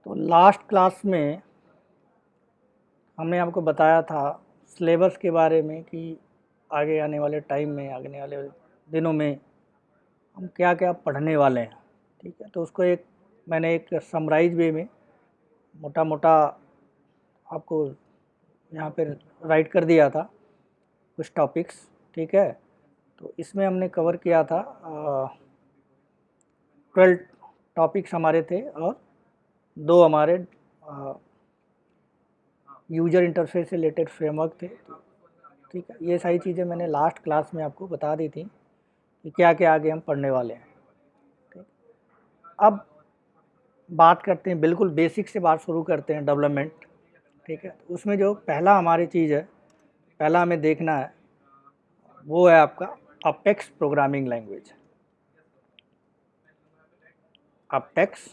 तो last class में हमने आपको बताया था सिलेबस के बारे में कि आगे आने वाले टाइम में, आने वाले दिनों में हम क्या क्या पढ़ने वाले हैं। ठीक है, तो उसको मैंने एक समराइज वे में मोटा मोटा आपको यहाँ पे राइट कर दिया था कुछ टॉपिक्स। ठीक है, तो इसमें हमने कवर किया था 12 टॉपिक्स हमारे थे और 2 हमारे यूजर इंटरफेस से रिलेटेड फ्रेमवर्क थे। ठीक है, ये सारी चीज़ें मैंने लास्ट क्लास में आपको बता दी थी कि क्या क्या आगे हम पढ़ने वाले हैं। ठीक, अब बात करते हैं, बिल्कुल बेसिक से बात शुरू करते हैं, डेवलपमेंट। ठीक है, तो उसमें जो पहला हमारी चीज़ है, पहला हमें देखना है वो है आपका apex programming language. Apex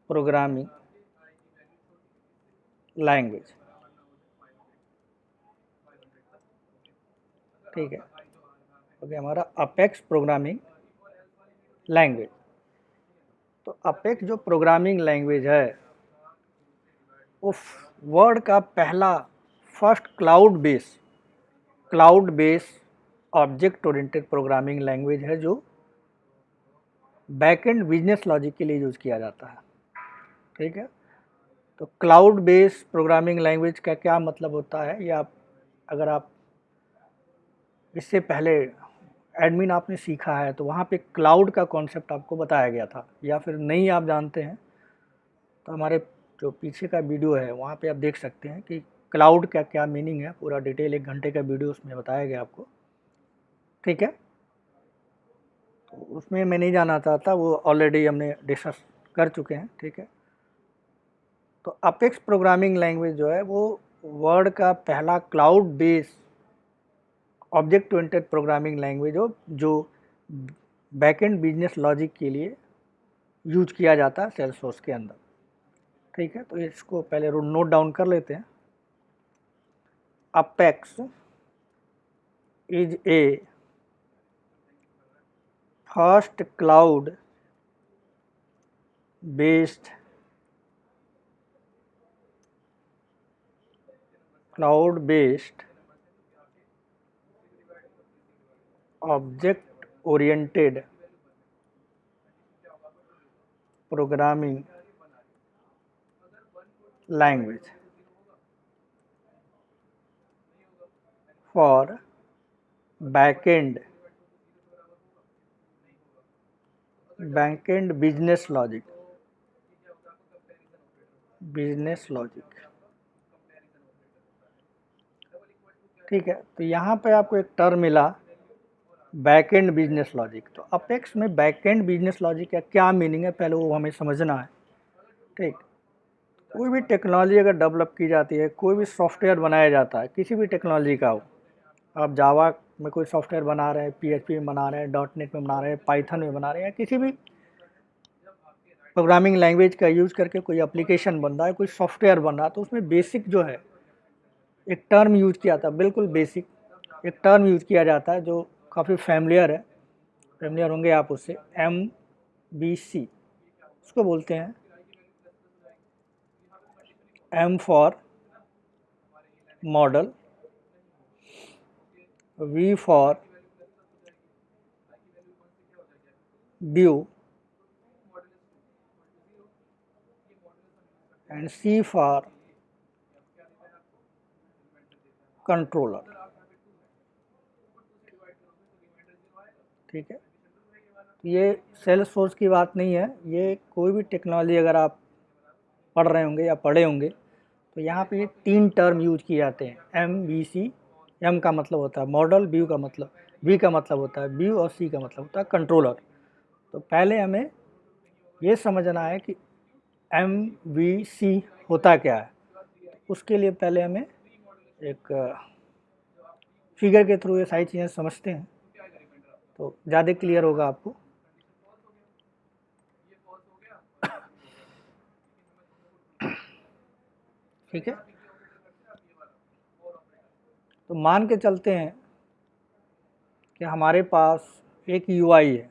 programming language. ठीक है, ओके, हमारा अपेक्स प्रोग्रामिंग लैंग्वेज। तो अपेक्स जो प्रोग्रामिंग लैंग्वेज है वो वर्ड का पहला first cloud base object oriented programming language है जो बैकएंड बिजनेस लॉजिक के लिए यूज़ किया जाता है। ठीक है, तो क्लाउड बेस प्रोग्रामिंग लैंग्वेज का क्या मतलब होता है, या अगर आप इससे पहले एडमिन आपने सीखा है तो वहाँ पे क्लाउड का कॉन्सेप्ट आपको बताया गया था, या फिर नहीं आप जानते हैं तो हमारे जो पीछे का वीडियो है वहाँ पे आप देख सकते हैं कि क्लाउड का क्या मीनिंग है। पूरा डिटेल 1 घंटे का वीडियो उसमें बताया गया आपको। ठीक है, तो उसमें मैं नहीं जाना चाहता, वो ऑलरेडी हमने डिस्कस कर चुके हैं। ठीक है, तो अपेक्स प्रोग्रामिंग लैंग्वेज जो है वो वर्ड का पहला cloud base object oriented programming language हो जो बैकएंड बिजनेस लॉजिक के लिए यूज किया जाता है सेल्सफोर्स के अंदर। ठीक है, तो इसको पहले नोट डाउन कर लेते हैं। Apex is a first cloud based object oriented programming language for backend business logic. ठीक है, तो यहाँ पे आपको एक टर्म मिला बैकएंड बिजनेस लॉजिक। तो अपेक्स में बैकएंड बिजनेस लॉजिक का क्या मीनिंग है, पहले वो हमें समझना है। ठीक, कोई भी टेक्नोलॉजी अगर डेवलप की जाती है, कोई भी सॉफ्टवेयर बनाया जाता है, किसी भी टेक्नोलॉजी का हो, आप जावा में कोई सॉफ्टवेयर बना रहे हैं, पीएचपी में बना रहे हैं, डॉटनेट में बना रहे हैं, पाइथन में बना रहे हैं, या किसी भी प्रोग्रामिंग लैंग्वेज का यूज़ करके कोई एप्लीकेशन बन रहा है, कोई सॉफ्टवेयर बन रहा है, तो उसमें बेसिक जो है एक टर्म यूज किया था, बिल्कुल बेसिक एक टर्म यूज किया जाता है जो काफ़ी फैमिलियर होंगे आप उससे। MVC उसको बोलते हैं। M for model, V for view and C for controller. ठीक है, तो ये सेल्सफोर्स की बात नहीं है, ये कोई भी टेक्नोलॉजी अगर आप पढ़ रहे होंगे या पढ़े होंगे तो यहाँ पे ये 3 टर्म यूज किए जाते हैं। MVC, M का मतलब होता है मॉडल, V का मतलब होता है व्यू, और C का मतलब होता है कंट्रोलर। तो पहले हमें ये समझना है कि MVC होता क्या है। उसके लिए पहले हमें एक फिगर के थ्रू ये सारी चीज़ें समझते हैं तो ज़्यादा क्लियर होगा आपको। ठीक है, तो मान के चलते हैं कि हमारे पास एक UI है।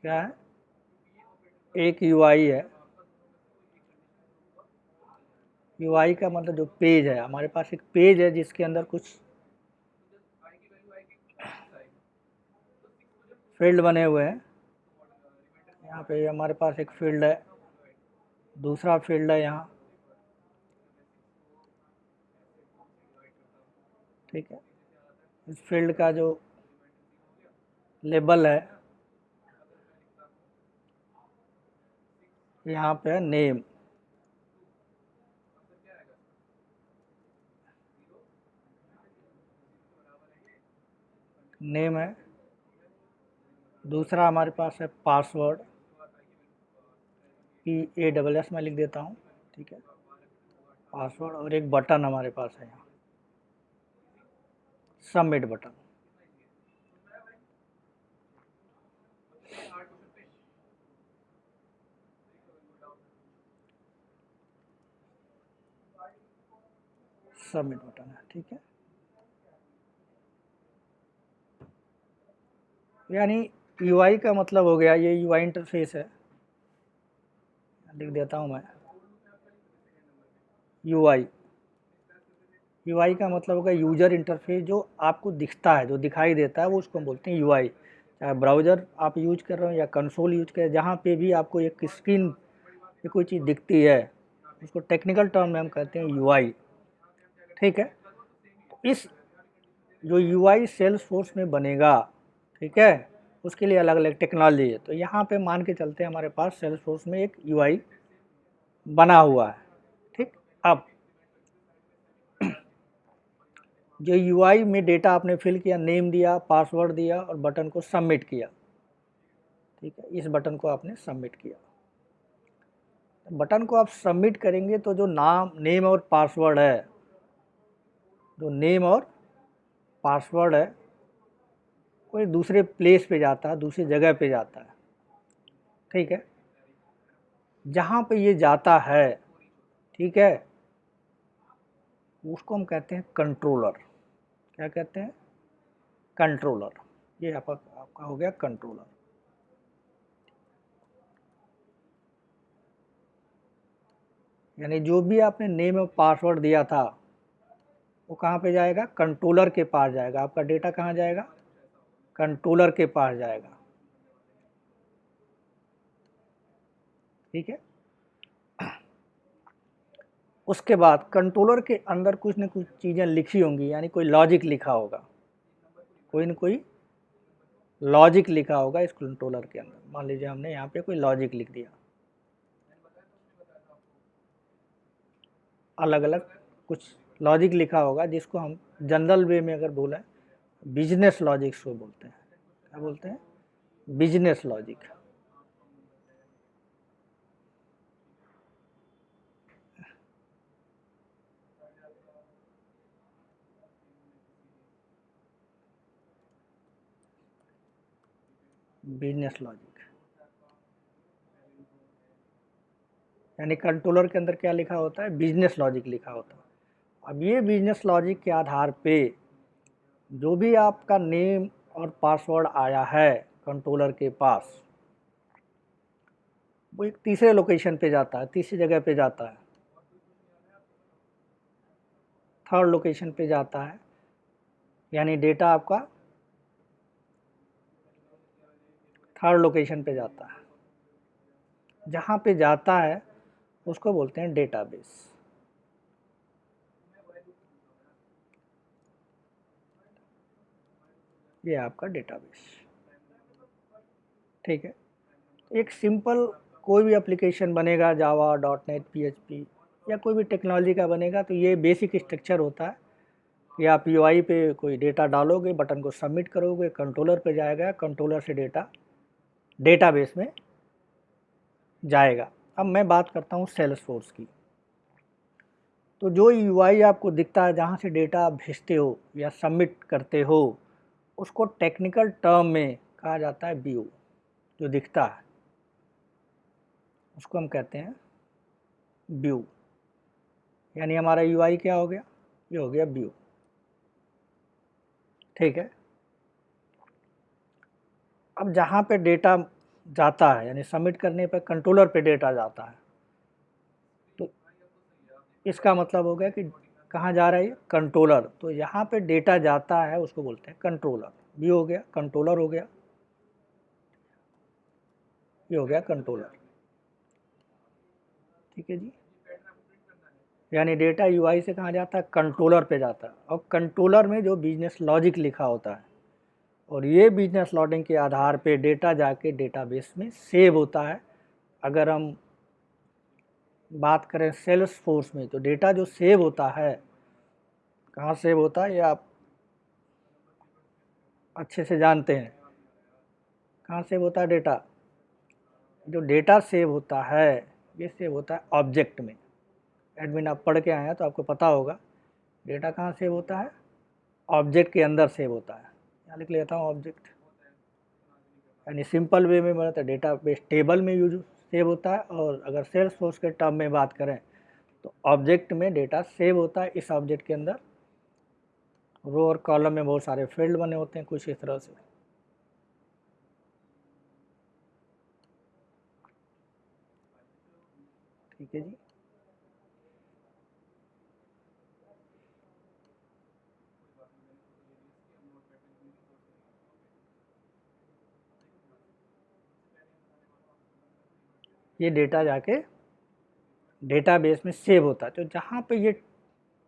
क्या है? एक यूआई है। यूआई का मतलब जो पेज है, हमारे पास एक पेज है जिसके अंदर कुछ फील्ड बने हुए हैं। यहाँ पे हमारे पास एक फील्ड है, दूसरा फील्ड है यहाँ, ठीक है। इस फील्ड का जो लेबल है यहाँ पे है नेम। नेम है। दूसरा हमारे पास है पासवर्ड, PASS मैं लिख देता हूँ, ठीक है, पासवर्ड। और एक बटन हमारे पास है यहाँ, सबमिट बटन। सबमिट बटन है, ठीक है। यानी यूआई का मतलब हो गया, ये यूआई इंटरफेस है, लिख देता हूँ मैं यूआई। यूआई का मतलब होगा यूजर इंटरफेस, जो आपको दिखता है, जो दिखाई देता है, वो उसको बोलते हैं यूआई। चाहे ब्राउज़र आप यूज कर रहे हो या कंसोल यूज कर रहे हो, जहाँ पे भी आपको एक स्क्रीन पे कोई चीज़ दिखती है, उसको टेक्निकल टर्म में हम कहते हैं यूआई, ठीक है। तो इस जो यूआई सेल्सफोर्स में बनेगा, ठीक है, उसके लिए अलग अलग टेक्नोलॉजी है। तो यहाँ पे मान के चलते हैं हमारे पास सेल्सफोर्स में एक यूआई बना हुआ है, ठीक। अब जो यूआई में डेटा आपने फिल किया, नेम दिया, पासवर्ड दिया और बटन को सबमिट किया, ठीक है, इस बटन को आपने सबमिट किया। बटन को आप सबमिट करेंगे तो जो नेम और पासवर्ड है, जो नेम और पासवर्ड है, कोई दूसरे प्लेस पे जाता है, दूसरी जगह पे जाता है, ठीक है। जहाँ पे ये जाता है, ठीक है, उसको हम कहते हैं कंट्रोलर। क्या कहते हैं? कंट्रोलर। ये आपका हो गया कंट्रोलर। यानी जो भी आपने नेम और पासवर्ड दिया था, वो कहाँ पे जाएगा? कंट्रोलर के पास जाएगा। आपका डेटा कहाँ जाएगा? कंट्रोलर के पास जाएगा, ठीक है। उसके बाद कंट्रोलर के अंदर कुछ न कुछ चीज़ें लिखी होंगी, यानी कोई लॉजिक लिखा होगा, कोई न कोई लॉजिक लिखा होगा इस कंट्रोलर के अंदर। मान लीजिए हमने यहाँ पे कोई लॉजिक लिख दिया, अलग अलग कुछ लॉजिक लिखा होगा, जिसको हम जनरल वे में अगर बोलें, बिजनेस लॉजिक को बोलते हैं। क्या बोलते हैं? Business logic. बिजनेस लॉजिक यानी कंट्रोलर के अंदर क्या लिखा होता है? बिजनेस लॉजिक लिखा होता है। अब ये बिजनेस लॉजिक के आधार पे जो भी आपका नेम और पासवर्ड आया है कंट्रोलर के पास, वो एक तीसरे लोकेशन पे जाता है, तीसरी जगह पे जाता है, थर्ड लोकेशन पे जाता है। यानी डेटा आपका थर्ड लोकेशन पे जाता है। जहाँ पे जाता है उसको बोलते हैं डेटाबेस। ये आपका डेटाबेस, ठीक है। एक सिंपल कोई भी एप्लीकेशन बनेगा, जावा, .NET, PHP या कोई भी टेक्नोलॉजी का बनेगा, तो ये बेसिक स्ट्रक्चर होता है कि आप यूआई पे कोई डेटा डालोगे, बटन को सबमिट करोगे, कंट्रोलर पे जाएगा, कंट्रोलर से डेटा डेटाबेस में जाएगा। अब मैं बात करता हूँ सेल्सफोर्स की। तो जो यूआई आपको दिखता है, जहाँ से डेटा आप भेजते हो या सबमिट करते हो, उसको टेक्निकल टर्म में कहा जाता है व्यू। जो दिखता है उसको हम कहते हैं व्यू। यानी हमारा यूआई क्या हो गया? ये हो गया व्यू, ठीक है। अब जहाँ पे डेटा जाता है, यानी सबमिट करने पर कंट्रोलर पे डेटा जाता है। तो इसका मतलब हो गया कि कहाँ जा रहा है ये, कंट्रोलर। तो यहाँ पे डेटा जाता है उसको बोलते हैं कंट्रोलर। भी हो गया, कंट्रोलर हो गया, ये हो गया कंट्रोलर। ठीक है जी। यानी डेटा यूआई से कहाँ जाता है, कंट्रोलर पे जाता है, और कंट्रोलर में जो बिजनेस लॉजिक लिखा होता है, और ये बिजनेस लॉजिक के आधार पे डेटा जाके डेटाबेस में सेव होता है। अगर हम बात करें सेल्स फोर्स में, तो डेटा जो सेव होता है, कहाँ सेव होता है ये आप अच्छे से जानते हैं। कहाँ सेव होता है डेटा, जो डेटा सेव होता है ये सेव होता है ऑब्जेक्ट में। एडमिन आप पढ़ के आए हैं तो आपको पता होगा डेटा कहाँ सेव होता है, ऑब्जेक्ट के अंदर सेव होता है। यहाँ लिख लेता हूँ ऑब्जेक्ट, यानी सिंपल वे में बोला तो डेटा बेस टेबल में यूज सेव होता है। और अगर सेल्स फोर्स के टर्म में बात करें तो ऑब्जेक्ट में डेटा सेव होता है। इस ऑब्जेक्ट के अंदर रो और कॉलम में बहुत सारे फील्ड बने होते हैं, कुछ इस तरह से। ठीक है जी। ये डेटा जाके डेटाबेस में सेव होता है। तो जहाँ पे ये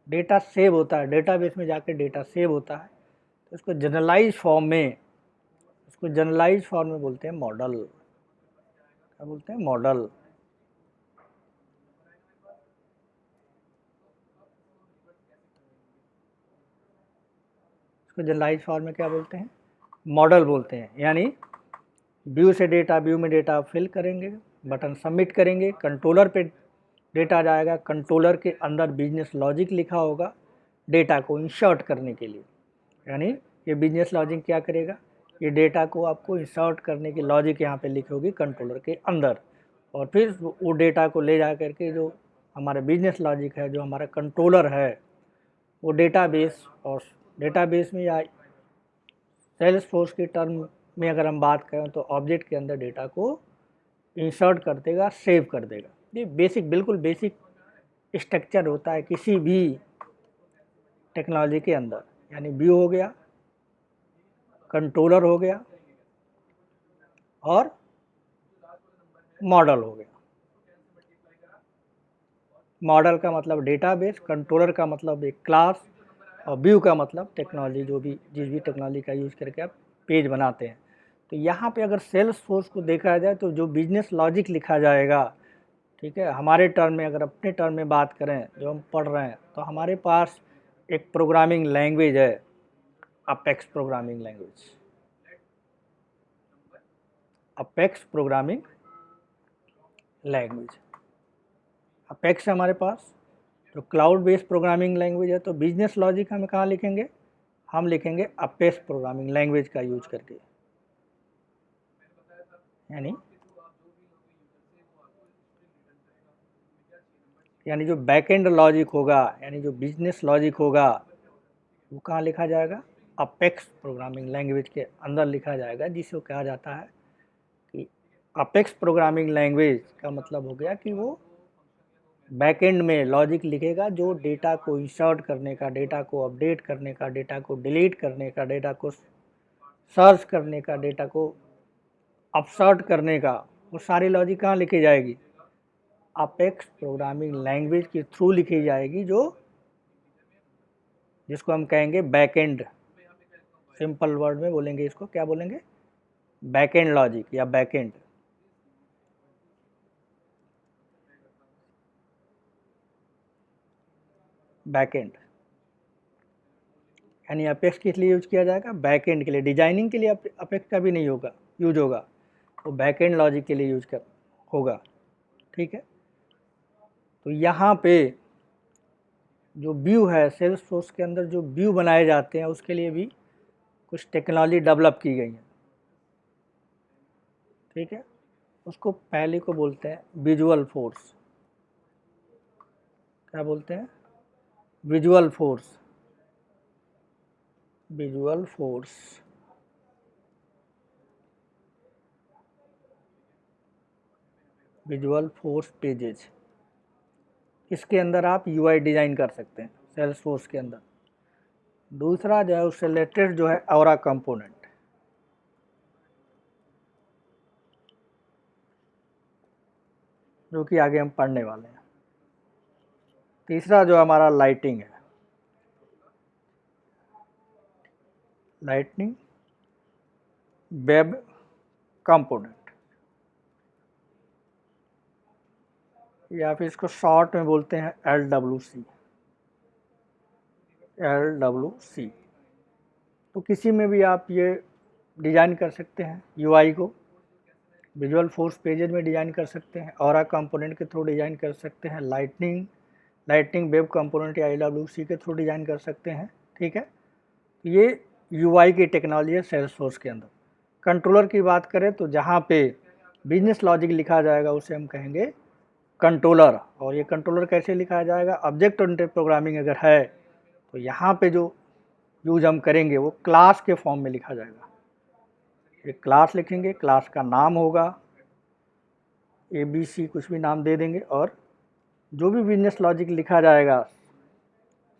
डेटा सेव होता है, डेटाबेस में जाके डेटा सेव होता है, तो इसको जनरलाइज फॉर्म में, इसको जनरलाइज फॉर्म में बोलते हैं मॉडल। क्या बोलते हैं, मॉडल। इसको जनरलाइज फॉर्म में क्या बोलते हैं, मॉडल बोलते हैं। यानी व्यू से डेटा, व्यू में डेटा फिल करेंगे, बटन सबमिट करेंगे, कंट्रोलर पे डेटा जाएगा, कंट्रोलर के अंदर बिजनेस लॉजिक लिखा होगा डेटा को इंसर्ट करने के लिए। यानी ये बिजनेस लॉजिक क्या करेगा, ये डेटा को आपको इंसर्ट करने की लॉजिक यहाँ पे लिखी होगी कंट्रोलर के अंदर, और फिर वो डेटा को ले जा करके जो हमारा बिजनेस लॉजिक है, जो हमारा कंट्रोलर है, वो डेटाबेस, और डेटाबेस में या सेल्स फोर्स के टर्म में अगर हम बात करें तो ऑब्जेक्ट के अंदर डेटा को इंसर्ट कर देगा, सेव कर देगा। ये बेसिक, बिल्कुल बेसिक स्ट्रक्चर होता है किसी भी टेक्नोलॉजी के अंदर। यानी व्यू हो गया, कंट्रोलर हो गया, और मॉडल हो गया। मॉडल का मतलब डेटाबेस, कंट्रोलर का मतलब एक क्लास, और व्यू का मतलब टेक्नोलॉजी, जो भी जिस भी टेक्नोलॉजी का यूज़ करके आप पेज बनाते हैं। तो यहाँ पे अगर सेल्स फोर्स को देखा जाए तो जो बिजनेस लॉजिक लिखा जाएगा, ठीक है, हमारे टर्म में, अगर अपने टर्म में बात करें जो हम पढ़ रहे हैं, तो हमारे पास एक प्रोग्रामिंग लैंग्वेज है, apex programming language. Apex programming language, apex है हमारे पास। तो क्लाउड बेस्ड प्रोग्रामिंग लैंग्वेज है, तो बिजनेस लॉजिक हम कहाँ लिखेंगे, हम लिखेंगे अपेक्स प्रोग्रामिंग लैंग्वेज का यूज करके। यानी जो बैकएंड लॉजिक होगा, यानी जो बिजनेस लॉजिक होगा, वो कहाँ लिखा जाएगा, अपेक्स प्रोग्रामिंग लैंग्वेज के अंदर लिखा जाएगा, जिसे कहा जाता है कि अपेक्स प्रोग्रामिंग लैंग्वेज का मतलब हो गया कि वो बैकएंड में लॉजिक लिखेगा जो डेटा को इंसर्ट करने का, डेटा को अपडेट करने का, डेटा को डिलीट करने का, डेटा को सर्च करने का, डेटा को अपसर्ट करने का, वो सारी लॉजिक कहाँ लिखी जाएगी, अपेक्स प्रोग्रामिंग लैंग्वेज के थ्रू लिखी जाएगी, जो जिसको हम कहेंगे बैकएंड। सिंपल वर्ड में बोलेंगे इसको क्या बोलेंगे, बैकएंड लॉजिक या बैकएंड। बैकएंड यानी अपेक्स किस लिए यूज किया जाएगा, बैकएंड के लिए। डिजाइनिंग के लिए अपेक्स का भी नहीं होगा, यूज होगा, वो बैकएंड लॉजिक के लिए यूज कर होगा। ठीक है। तो यहाँ पे जो व्यू है, सेल्स फोर्स के अंदर जो व्यू बनाए जाते हैं, उसके लिए भी कुछ टेक्नोलॉजी डेवलप की गई है। ठीक है। उसको पहले को बोलते हैं विजुअल फोर्स। क्या बोलते हैं, visual force. Visual force visual force pages, इसके अंदर आप यूआई डिज़ाइन कर सकते हैं सेल्स फोर्स के अंदर। दूसरा जो है उससे रिलेटेड जो है ऑरा कंपोनेंट, जो कि आगे हम पढ़ने वाले हैं। तीसरा जो हमारा लाइटिंग है, लाइटनिंग वेब कंपोनेंट, या फिर इसको शॉर्ट में बोलते हैं LWC। तो किसी में भी आप ये डिज़ाइन कर सकते हैं यूआई को, विजुअल फोर्स पेजेज में डिज़ाइन कर सकते हैं, ऑरा कंपोनेंट के थ्रू डिज़ाइन कर सकते हैं, लाइटनिंग वेब कंपोनेंट या LWC के थ्रू डिज़ाइन कर सकते हैं। ठीक है, ये यूआई की टेक्नोलॉजी है सेल्स फोर्स के अंदर। कंट्रोलर की बात करें तो जहाँ पे बिजनेस लॉजिक लिखा जाएगा उसे हम कहेंगे कंट्रोलर। और ये कंट्रोलर कैसे लिखा जाएगा, ऑब्जेक्ट ओरिएंटेड प्रोग्रामिंग अगर है तो यहाँ पे जो यूज हम करेंगे वो क्लास के फॉर्म में लिखा जाएगा। एक क्लास लिखेंगे, क्लास का नाम होगा ABC, कुछ भी नाम दे देंगे, और जो भी बिजनेस लॉजिक लिखा जाएगा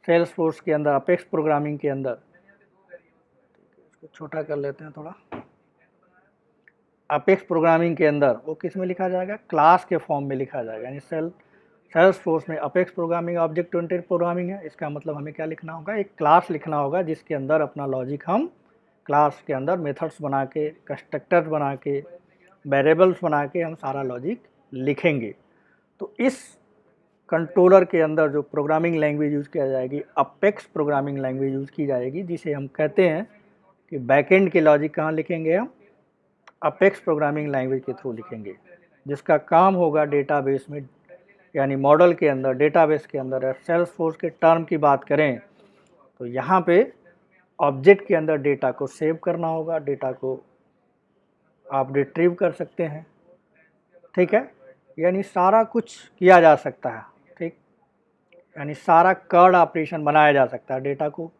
सेल्स फोर्स के अंदर, अपेक्स प्रोग्रामिंग के अंदर, इसको छोटा कर लेते हैं थोड़ा, अपेक्स प्रोग्रामिंग के अंदर वो किस में लिखा जाएगा, क्लास के फॉर्म में लिखा जाएगा। यानी सेल्स फोर्स में apex programming object oriented programming है, इसका मतलब हमें क्या लिखना होगा, एक क्लास लिखना होगा जिसके अंदर अपना लॉजिक हम क्लास के अंदर मेथड्स बना के, कंस्ट्रक्टर्स बना के, वेरिएबल्स बना के हम सारा लॉजिक लिखेंगे। तो इस कंट्रोलर के अंदर जो प्रोग्रामिंग लैंग्वेज यूज़ किया जाएगी, अपेक्स प्रोग्रामिंग लैंग्वेज यूज़ की जाएगी, जिसे हम कहते हैं कि बैकएंड के लॉजिक कहाँ लिखेंगे हम, अपेक्स प्रोग्रामिंग लैंग्वेज के थ्रू लिखेंगे, जिसका काम होगा डेटाबेस में, यानी मॉडल के अंदर, डेटाबेस के अंदर। सेल्स फोर्स के टर्म की बात करें तो यहाँ पे ऑब्जेक्ट के अंदर डेटा को सेव करना होगा, डेटा को आप रिट्रीव कर सकते हैं। ठीक है, यानी सारा कुछ किया जा सकता है। ठीक, यानी सारा कर्ड ऑपरेशन बनाया जा सकता है, डेटा को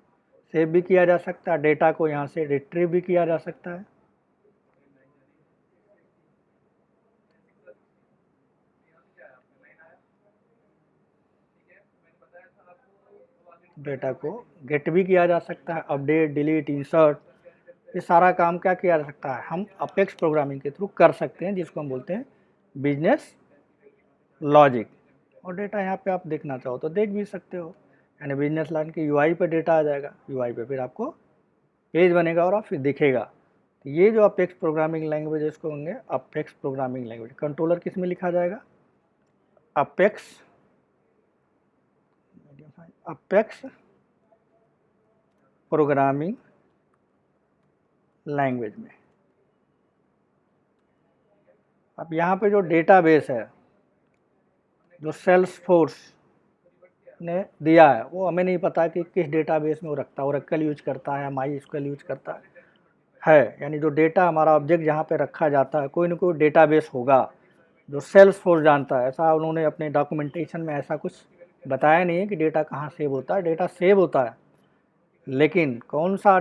सेव भी किया जा सकता है, डेटा को यहाँ से रिट्रीव भी किया जा सकता है। डेटा को गेट भी किया जा सकता है, अपडेट, डिलीट, इंसर्ट, ये सारा काम क्या किया जा सकता है, हम अपेक्स प्रोग्रामिंग के थ्रू कर सकते हैं, जिसको हम बोलते हैं बिजनेस लॉजिक। और डेटा यहाँ पे आप देखना चाहो तो देख भी सकते हो, यानी बिजनेस लाइन के यूआई पे डेटा आ जाएगा, यूआई पे फिर आपको पेज बनेगा और फिर दिखेगा। तो ये जो अपेक्स प्रोग्रामिंग लैंग्वेज है इसको होंगे अपेक्स प्रोग्रामिंग लैंग्वेज। कंट्रोलर किस में लिखा जाएगा, अपेक्स प्रोग्रामिंग लैंग्वेज में। अब यहाँ पे जो डेटाबेस है जो सेल्स फोर्स ने दिया है, वो हमें नहीं पता कि किस डेटाबेस में वो रखता है, ओरेकल यूज करता है, माईएसक्यूएल यूज करता है। यानी जो डेटा हमारा ऑब्जेक्ट जहाँ पे रखा जाता है, कोई ना कोई डेटाबेस होगा जो सेल्स फोर्स जानता है। ऐसा उन्होंने अपने डॉक्यूमेंटेशन में ऐसा कुछ बताया नहीं है कि डेटा कहाँ सेव होता है। डेटा सेव होता है, लेकिन कौन सा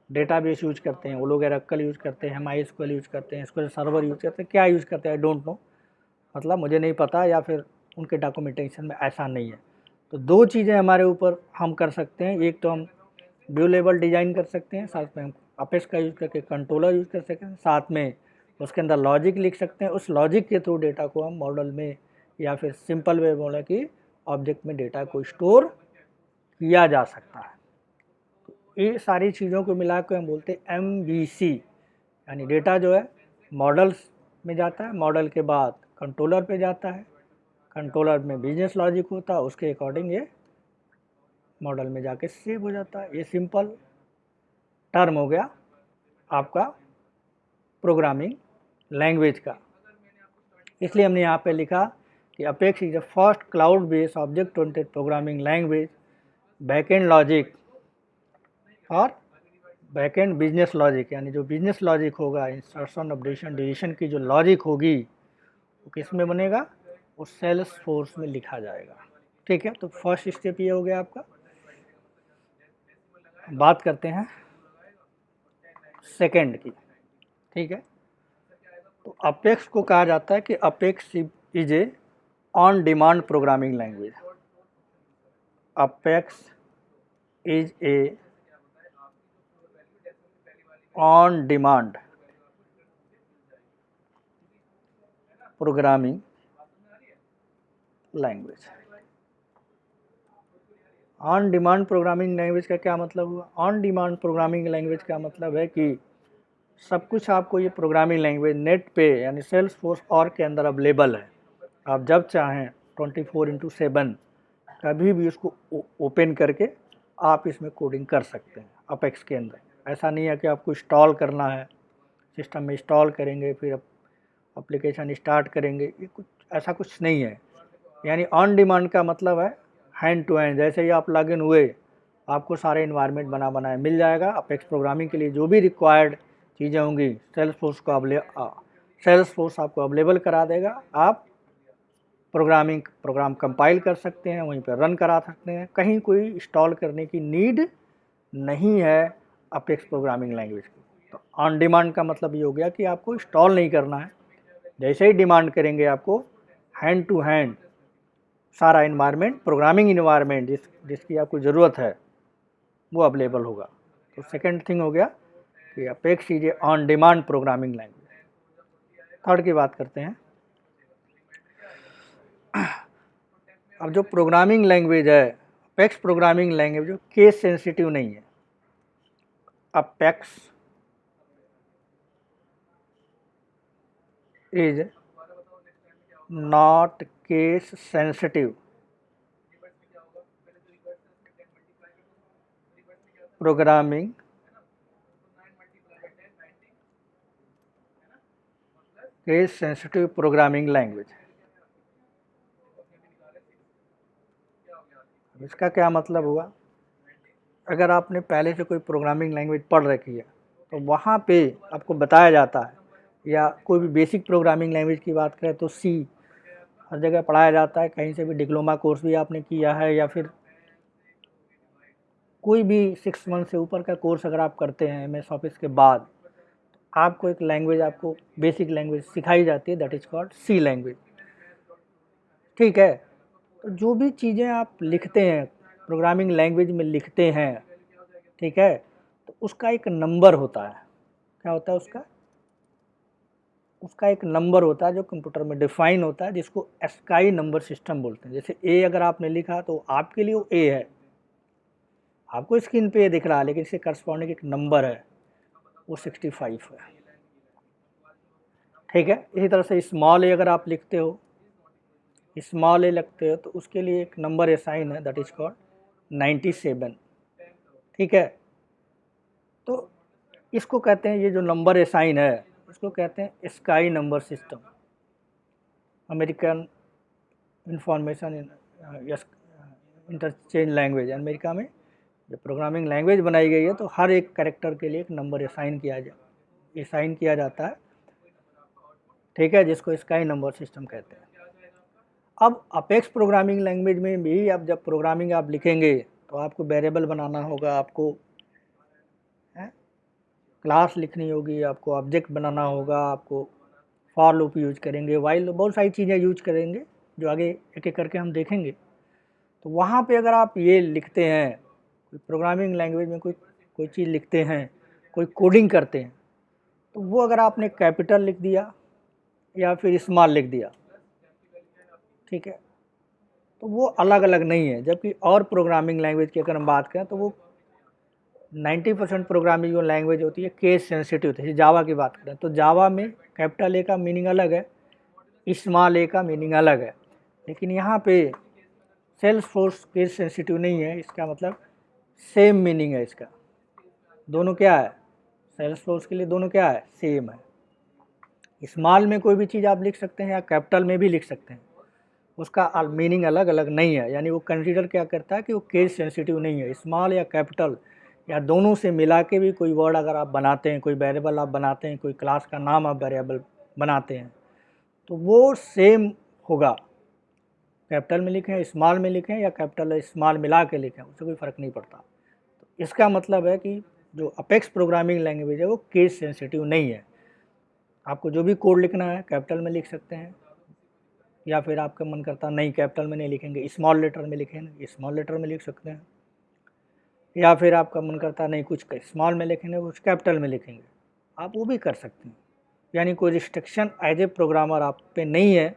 डेटाबेस यूज करते हैं वो लोग, ओरेकल यूज करते हैं, माईएसक्यूएल यूज करते हैं, एसक्यूएल सर्वर यूज करते हैं, क्या यूज करते हैं आई डोंट नो, मतलब मुझे नहीं पता, या फिर उनके डॉक्यूमेंटेशन में ऐसा नहीं है। तो दो चीज़ें हमारे ऊपर हम कर सकते हैं, एक तो हम व्यू लेवल डिज़ाइन कर सकते हैं, साथ में हम अपेक्स का यूज़ करके कंट्रोलर यूज़ कर सकते हैं, साथ में उसके अंदर लॉजिक लिख सकते हैं। उस लॉजिक के थ्रू डेटा को हम मॉडल में, या फिर सिंपल वे बोले कि ऑब्जेक्ट में डेटा को स्टोर किया जा सकता है। ये सारी चीज़ों को मिला के हम बोलते हैं MVC, यानी डेटा जो है मॉडल्स में जाता है, मॉडल के बाद कंट्रोलर पे जाता है, कंट्रोलर में बिजनेस लॉजिक होता है, उसके अकॉर्डिंग ये मॉडल में जाके सेव हो जाता है। ये सिंपल टर्म हो गया आपका प्रोग्रामिंग लैंग्वेज का। इसलिए हमने यहाँ पे लिखा कि apex is the first cloud based object oriented programming language, backend logic और बैकएंड बिजनेस लॉजिक, यानी जो बिजनेस लॉजिक होगा, इंसर्शन, अपडेशन, डिलीशन की जो लॉजिक होगी वो किस में बनेगा, वो सेल्स फोर्स में लिखा जाएगा। ठीक है, तो फर्स्ट स्टेप ये हो गया आपका। बात करते हैं सेकंड की। ठीक है, तो अपेक्स को कहा जाता है कि apex is a on demand programming language. Apex is a on demand programming language. On demand programming language का क्या मतलब हुआ? ऑन डिमांड प्रोग्रामिंग लैंग्वेज का मतलब है कि सब कुछ आपको ये प्रोग्रामिंग लैंग्वेज नेट पे यानी सेल्सफोर्स और के अंदर अवेलेबल है। आप जब चाहें 24/7 कभी भी उसको ओपन करके आप इसमें कोडिंग कर सकते हैं अपेक्स के अंदर। ऐसा नहीं है कि आपको इंस्टॉल करना है, सिस्टम में इंस्टॉल करेंगे फिर एप्लीकेशन स्टार्ट करेंगे, ये कुछ ऐसा कुछ नहीं है। यानी ऑन डिमांड का मतलब है हैंड टू हैंड, जैसे ही आप लॉगिन हुए आपको सारे इन्वायरमेंट बना बनाए मिल जाएगा। अपेक्स प्रोग्रामिंग के लिए जो भी रिक्वायर्ड चीज़ें होंगी सेल्सफोर्स आपको अवेलेबल करा देगा। आप प्रोग्राम कंपाइल कर सकते हैं, वहीं पर रन करा सकते हैं, कहीं कोई इंस्टॉल करने की नीड नहीं है अपेक्स प्रोग्रामिंग लैंग्वेज की। तो ऑन डिमांड का मतलब ये हो गया कि आपको इंस्टॉल नहीं करना है, जैसे ही डिमांड करेंगे आपको हैंड टू हैंड सारा इन्वायरमेंट, प्रोग्रामिंग इन्वायरमेंट जिसकी आपको ज़रूरत है वो अवेलेबल होगा। तो सेकंड थिंग हो गया कि apex is a on demand programming language. Third की बात करते हैं। अब जो प्रोग्रामिंग लैंग्वेज है, अपेक्स प्रोग्रामिंग लैंग्वेज जो केस सेंसिटिव नहीं है। Apex is not case sensitive programming case sensitive programming language. इसका क्या मतलब हुआ? अगर आपने पहले से कोई प्रोग्रामिंग लैंग्वेज पढ़ रखी है तो वहाँ पे आपको बताया जाता है, या कोई भी बेसिक प्रोग्रामिंग लैंग्वेज की बात करें तो सी हर जगह पढ़ाया जाता है। कहीं से भी डिप्लोमा कोर्स भी आपने किया है या फिर कोई भी 6 मंथ से ऊपर का कोर्स अगर आप करते हैं MS ऑफिस के बाद, तो आपको एक लैंग्वेज, आपको बेसिक लैंग्वेज सिखाई जाती है, that is called C language. ठीक है, तो जो भी चीज़ें आप लिखते हैं प्रोग्रामिंग लैंग्वेज में लिखते हैं, ठीक है, तो उसका एक नंबर होता है। क्या होता है उसका? उसका एक नंबर होता है जो कंप्यूटर में डिफाइन होता है, जिसको एस्काई नंबर सिस्टम बोलते हैं। जैसे ए अगर आपने लिखा तो आपके लिए वो ए है, आपको स्क्रीन पे दिख रहा है, लेकिन इसके करस्पॉन्डिंग एक नंबर है, वो 65 है। ठीक है, इसी तरह से स्मॉल ए अगर आप लिखते हो, स्मॉल ए लिखते हो, तो उसके लिए एक नंबर असाइन है, दैट इज कॉल्ड 97। ठीक है, तो इसको कहते हैं, ये जो नंबर असाइन है इसको कहते हैं sky number system. American information interchange language, America में जब प्रोग्रामिंग लैंग्वेज बनाई गई है तो हर एक कैरेक्टर के लिए एक नंबर असाइन किया जाता है। ठीक है, जिसको स्काई नंबर सिस्टम कहते हैं। अब अपेक्स प्रोग्रामिंग लैंग्वेज में भी आप जब प्रोग्रामिंग आप लिखेंगे तो आपको वेरिएबल बनाना होगा, आपको क्लास लिखनी होगी, आपको ऑब्जेक्ट बनाना होगा, आपको फॉर लूप यूज करेंगे, वाइल, बहुत सारी चीज़ें यूज करेंगे जो आगे एक एक करके हम देखेंगे। तो वहाँ पे अगर आप ये लिखते हैं, कोई प्रोग्रामिंग लैंग्वेज में कोई चीज़ लिखते हैं, कोई कोडिंग करते हैं, तो वो अगर आपने कैपिटल लिख दिया या फिर स्मॉल लिख दिया, ठीक है, तो वो अलग अलग नहीं है। जबकि और प्रोग्रामिंग लैंग्वेज की अगर हम बात करें तो वो 90% प्रोग्रामिंग जो लैंग्वेज होती है केस सेंसिटिव होती है। जावा की बात करें तो जावा में कैपिटल ए का मीनिंग अलग है, स्मॉल ए का मीनिंग अलग है, लेकिन यहाँ पे सेल्सफोर्स केस सेंसिटिव नहीं है। इसका मतलब सेम मीनिंग है इसका, दोनों क्या है, सेल्सफोर्स के लिए दोनों क्या है, सेम है। स्मॉल में कोई भी चीज़ आप लिख सकते हैं या कैपिटल में भी लिख सकते हैं, उसका मीनिंग अलग अलग नहीं है। यानी वो कंसीडर क्या करता है कि वो केस सेंसिटिव नहीं है। स्मॉल या कैपिटल या दोनों से मिला के भी कोई वर्ड अगर आप बनाते हैं, कोई वेरिएबल आप बनाते हैं, कोई क्लास का नाम आप वेरिएबल बनाते हैं, तो वो सेम होगा। कैपिटल में लिखें, स्मॉल में लिखें या कैपिटल स्मॉल मिला के लिखें, उससे कोई फ़र्क नहीं पड़ता। तो इसका मतलब है कि जो अपेक्स प्रोग्रामिंग लैंग्वेज है वो केस सेंसिटिव नहीं है। आपको जो भी कोड लिखना है कैपिटल में लिख सकते हैं, या फिर आपका मन करता नहीं कैपिटल में नहीं लिखेंगे, स्मॉल लेटर में लिखेंगे, स्मॉल लेटर में लिख सकते हैं, या फिर आपका मन करता नहीं कुछ स्मॉल में लिखेंगे कुछ कैपिटल में लिखेंगे, आप वो भी कर सकते हैं। यानी कोई रिस्ट्रिक्शन एज ए प्रोग्रामर आप पे नहीं है,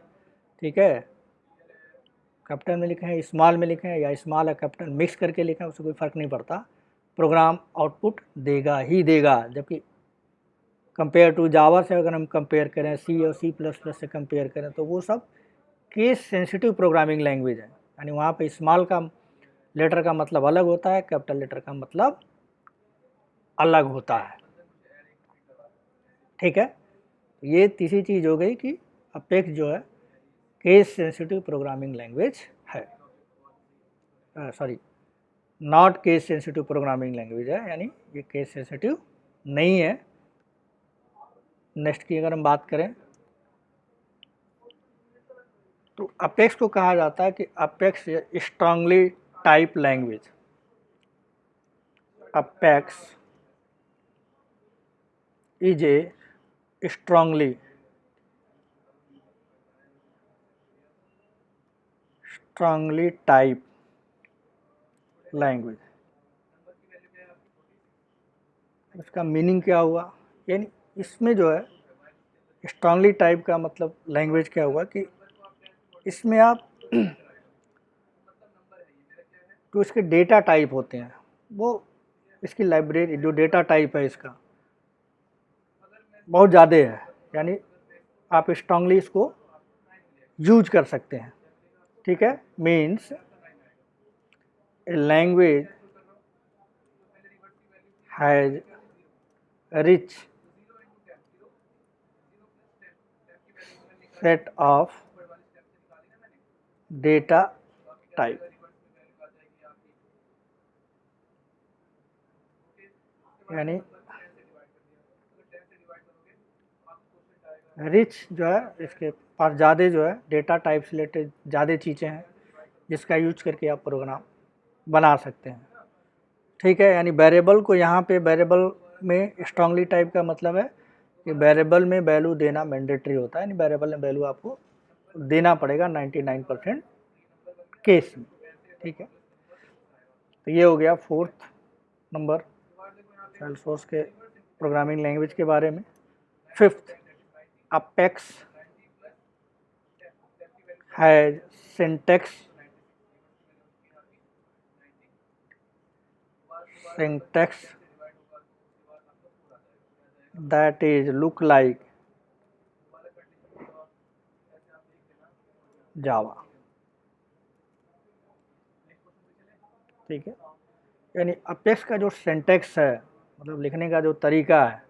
ठीक है। कैपिटल में लिखें स्मॉल में लिखें या स्मॉल या कैपिटल मिक्स करके लिखें, उससे कोई फ़र्क नहीं पड़ता, प्रोग्राम आउटपुट देगा ही देगा। जबकि कंपेयर टू जावा से अगर हम कंपेयर करें, सी और C++ से कंपेयर करें, तो वो सब केस सेंसिटिव प्रोग्रामिंग लैंग्वेज है। यानी वहाँ पे स्मॉल का लेटर का मतलब अलग होता है, कैपिटल लेटर का मतलब अलग होता है, ठीक है। ये तीसरी चीज़ हो गई कि अपेक्स जो है केस सेंसिटिव प्रोग्रामिंग लैंग्वेज है, sorry not case sensitive programming language है, यानी ये केस सेंसिटिव नहीं है। नेक्स्ट की अगर हम बात करें तो अपेक्स को कहा जाता है कि apex strongly type language. Apex is a strongly type language. इसका मीनिंग क्या हुआ, यानी इसमें जो है स्ट्रांगली टाइप का मतलब लैंग्वेज क्या हुआ कि इसमें आप जो इसके डेटा टाइप होते हैं, वो इसकी लाइब्रेरी जो डेटा टाइप है इसका बहुत ज़्यादा है, यानी आप स्ट्रांगली इसको यूज कर सकते हैं, ठीक है। Means a language has rich set of data type. यानी रिच जो है इसके पास ज़्यादा जो है डेटा टाइप से रिलेटेड ज़्यादा चीज़ें हैं जिसका यूज करके आप प्रोग्राम बना सकते हैं, ठीक है। यानी वेरिएबल को यहाँ पे वेरिएबल में स्ट्रांगली टाइप का मतलब है कि वेरिएबल में वैल्यू देना मैंडेटरी होता है, यानी वेरिएबल में वैल्यू आपको देना पड़ेगा 99% केस में, ठीक है। तो ये हो गया 4th नंबर सेल्सफोर्स के प्रोग्रामिंग लैंग्वेज के बारे में। 5th apex has syntax that is look like जावा, ठीक है। यानी अपेक्स का जो सिंटैक्स है मतलब लिखने का जो तरीका है,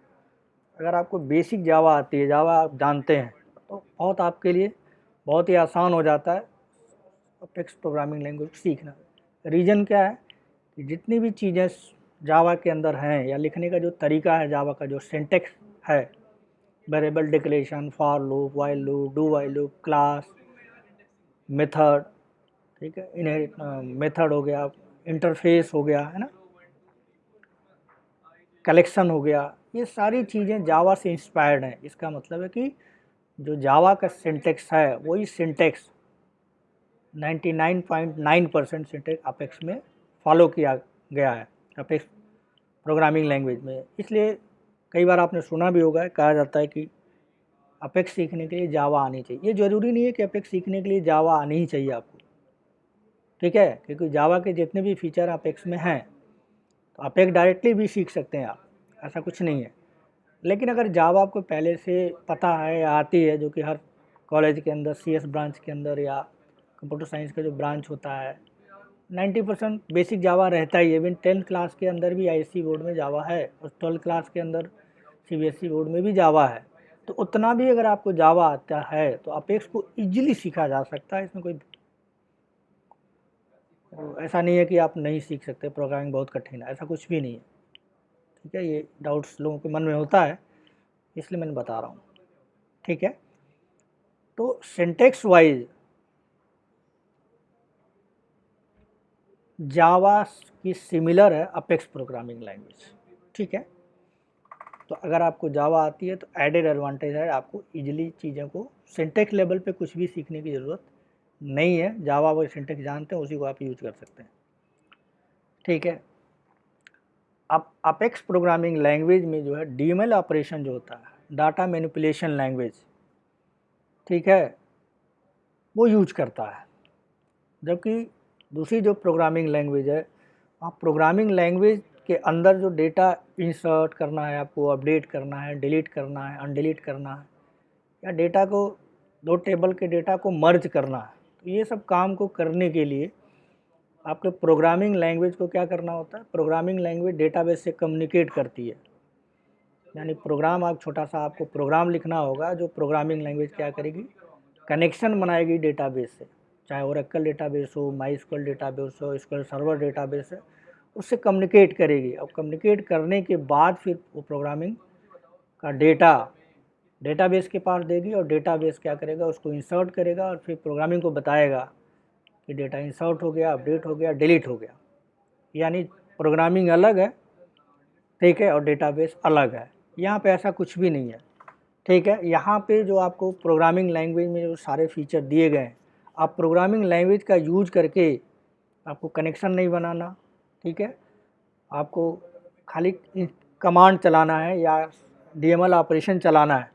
अगर आपको बेसिक जावा आती है, जावा आप जानते हैं, तो बहुत आपके लिए बहुत ही आसान हो जाता है अपेक्स प्रोग्रामिंग लैंग्वेज सीखना। रीज़न क्या है कि जितनी भी चीज़ें जावा के अंदर हैं या लिखने का जो तरीका है, जावा का जो सिंटैक्स है, variable declaration, for loop, while loop, do while loop, class, method, ठीक है, इनहेरिट मेथड हो गया, इंटरफेस हो गया, है ना, कलेक्शन हो गया, ये सारी चीज़ें जावा से इंस्पायर्ड हैं। इसका मतलब है कि जो जावा का सिंटैक्स है वही सिंटैक्स 99.9% सिंटैक्स अपेक्स में फॉलो किया गया है, अपेक्स प्रोग्रामिंग लैंग्वेज में। इसलिए कई बार आपने सुना भी होगा, कहा जाता है कि अपेक्स सीखने के लिए जावा आनी चाहिए। ये ज़रूरी नहीं है कि अपेक्स सीखने के लिए जावा आनी ही चाहिए आपको, ठीक है, क्योंकि जावा के जितने भी फीचर अपेक्स में हैं तो अपेक्स डायरेक्टली भी सीख सकते हैं आप, ऐसा कुछ नहीं है। लेकिन अगर जावा आपको पहले से पता है या आती है, जो कि हर कॉलेज के अंदर CS ब्रांच के अंदर या कंप्यूटर साइंस का जो ब्रांच होता है 90% बेसिक जावा रहता ही है। इवन 10th क्लास के अंदर भी ISC बोर्ड में जावा है और 12th क्लास के अंदर CBSE बोर्ड में भी जावा है। तो उतना भी अगर आपको जावा आता है तो अपेक्स को ईजिली सीखा जा सकता है, इसमें कोई ऐसा नहीं है कि आप नहीं सीख सकते, प्रोग्रामिंग बहुत कठिन है, ऐसा कुछ भी नहीं है, ठीक है। ये डाउट्स लोगों के मन में होता है, इसलिए मैंने बता रहा हूँ, ठीक है। तो सिंटेक्स वाइज जावा की सिमिलर है अपेक्स प्रोग्रामिंग लैंग्वेज, ठीक है। तो अगर आपको जावा आती है तो एडेड एडवांटेज है, आपको इजीली चीज़ों को सिंटेक्स लेवल पे कुछ भी सीखने की ज़रूरत नहीं है। जावा वो सिंटेक्स जानते हैं, उसी को आप यूज कर सकते हैं। ठीक है, अब अपेक्स प्रोग्रामिंग लैंग्वेज में जो है डीएमएल ऑपरेशन जो होता है, डाटा मैनिपुलेशन लैंग्वेज, ठीक है, वो यूज करता है। जबकि दूसरी जो प्रोग्रामिंग लैंग्वेज है, आप प्रोग्रामिंग लैंग्वेज के अंदर जो डेटा इंसर्ट करना है, आपको अपडेट करना है, डिलीट करना है, अनडिलीट करना है, या डेटा को दो टेबल के डेटा को मर्ज करना है, तो ये सब काम को करने के लिए आपके प्रोग्रामिंग लैंग्वेज को क्या करना होता है, प्रोग्रामिंग लैंग्वेज डेटाबेस से कम्युनिकेट करती है। यानी प्रोग्राम, आप छोटा सा आपको प्रोग्राम लिखना होगा, जो प्रोग्रामिंग लैंग्वेज क्या करेगी, कनेक्शन बनाएगी डेटाबेस से, चाहे ओरेकल डेटाबेस हो, माइस्क्यूएल डेटाबेस हो, एसक्यूएल सर्वर डेटाबेस है, उससे कम्युनिकेट करेगी। और कम्युनिकेट करने के बाद फिर वो प्रोग्रामिंग का डेटा डेटाबेस के पास देगी, और डेटाबेस क्या करेगा, उसको इंसर्ट करेगा और फिर प्रोग्रामिंग को बताएगा कि डेटा इंसर्ट हो गया, अपडेट हो गया, डिलीट हो गया। यानी प्रोग्रामिंग अलग है, ठीक है, और डेटाबेस अलग है। यहाँ पे ऐसा कुछ भी नहीं है, ठीक है। यहाँ पे जो आपको प्रोग्रामिंग लैंग्वेज में जो सारे फीचर दिए गए हैं, आप प्रोग्रामिंग लैंग्वेज का यूज करके आपको कनेक्शन नहीं बनाना, ठीक है, आपको खाली कमांड चलाना है या डीएमएल ऑपरेशन चलाना है।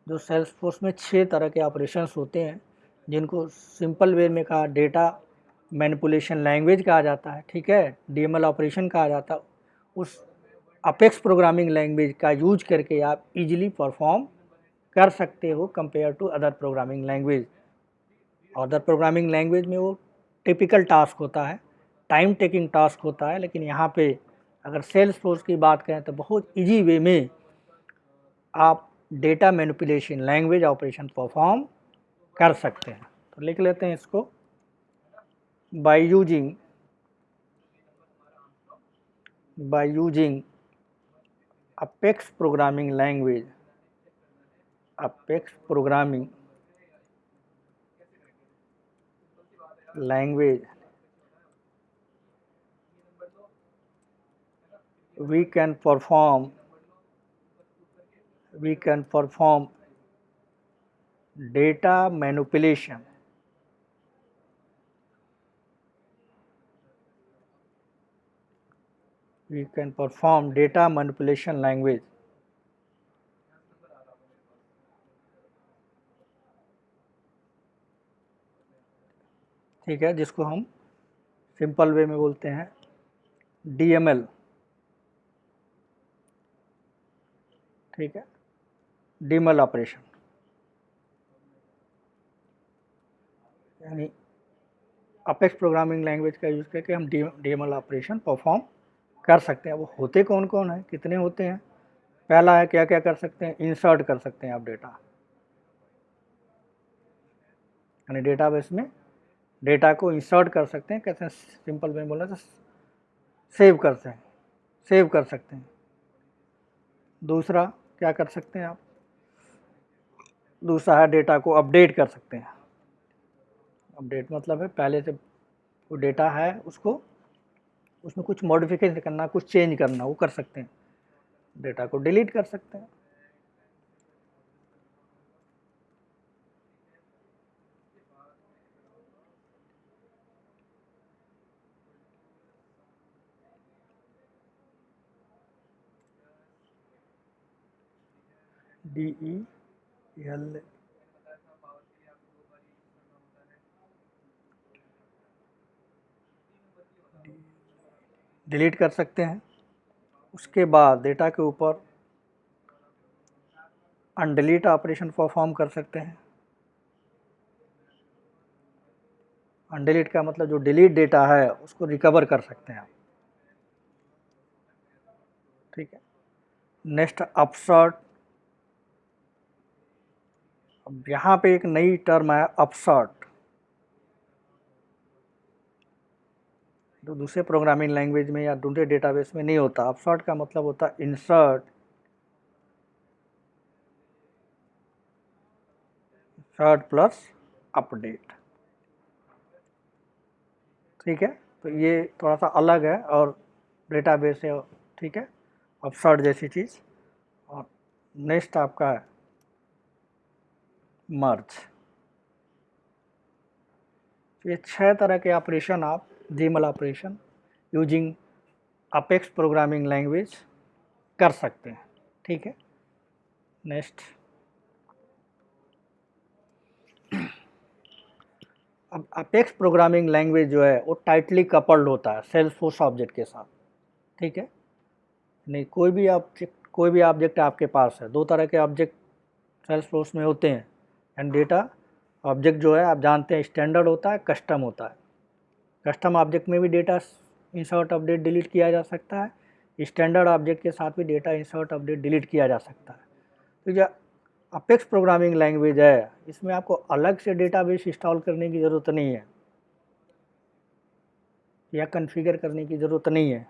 जो सेल्सफोर्स में 6 तरह के ऑपरेशंस होते हैं, जिनको सिंपल वे में कहा डेटा मैनिपुलेशन लैंग्वेज कहा जाता है, ठीक है, डीएमएल ऑपरेशन कहा जाता है। उस अपेक्स प्रोग्रामिंग लैंग्वेज का यूज करके आप इजीली परफॉर्म कर सकते हो compare to other programming language. Other programming language में वो टिपिकल टास्क होता है, टाइम टेकिंग टास्क होता है, लेकिन यहाँ पे अगर सेल्सफोर्स की बात करें तो बहुत इजी वे में आप data manipulation language operation perform कर सकते हैं। तो लिख लेते हैं इसको, by using Apex programming language, apex programming language we can perform data manipulation, language, ठीक है, जिसको हम सिंपल वे में बोलते हैं डीएमएल, ठीक है, डीएमएल ऑपरेशन। यानी अपेक्स प्रोग्रामिंग लैंग्वेज का यूज़ करके हम डीएमएल ऑपरेशन परफॉर्म कर सकते हैं। वो होते कौन कौन है, कितने होते हैं? पहला है, क्या क्या कर सकते हैं, इंसर्ट कर सकते हैं आप डेटा, यानी डेटाबेस में डेटा को इंसर्ट कर सकते हैं। कैसे, सिंपल में बोला तो सेव कर सकते हैं। दूसरा क्या कर सकते हैं आप, दूसरा है डेटा को अपडेट कर सकते हैं। अपडेट मतलब है पहले से वो डेटा है, उसको उसमें कुछ मॉडिफिकेशन करना, कुछ चेंज करना, वो कर सकते हैं। डेटा को डिलीट कर सकते हैं। DEL डिलीट कर सकते हैं। उसके बाद डेटा के ऊपर अनडिलीट ऑपरेशन परफॉर्म कर सकते हैं। अनडिलीट का मतलब जो डिलीट डेटा है उसको रिकवर कर सकते हैं आप, ठीक है। नेक्स्ट अपसर्ट, अब यहाँ पे एक नई टर्म है अपसर्ट, जो दूसरे प्रोग्रामिंग लैंग्वेज में या दूसरे डेटाबेस में नहीं होता। अपसर्ट का मतलब होता है इंसर्ट प्लस अपडेट, ठीक है। तो ये थोड़ा सा अलग है और डेटाबेस है, ठीक है, अपसर्ट जैसी चीज़। और नेक्स्ट आपका है मर्ज। ये 6 तरह के ऑपरेशन आप GML operation using Apex programming language कर सकते हैं। ठीक है, नेक्स्ट। अब अपेक्स प्रोग्रामिंग लैंग्वेज जो है वो टाइटली कपल्ड होता है सेल्सफोर्स ऑब्जेक्ट के साथ। ठीक है, नहीं कोई भी ऑब्जेक्ट आपके पास है, दो तरह के ऑब्जेक्ट सेल्सफोर्स में होते हैं। एंड डेटा ऑब्जेक्ट जो है आप जानते हैं स्टैंडर्ड होता है, कस्टम होता है। कस्टम ऑब्जेक्ट में भी डेटा इंसर्ट अपडेट डिलीट किया जा सकता है, स्टैंडर्ड ऑब्जेक्ट के साथ भी डेटा इंसर्ट अपडेट डिलीट किया जा सकता है। तो जो अपेक्स प्रोग्रामिंग लैंग्वेज है इसमें आपको अलग से डेटाबेस इंस्टॉल करने की ज़रूरत नहीं है या कॉन्फ़िगर करने की ज़रूरत नहीं है।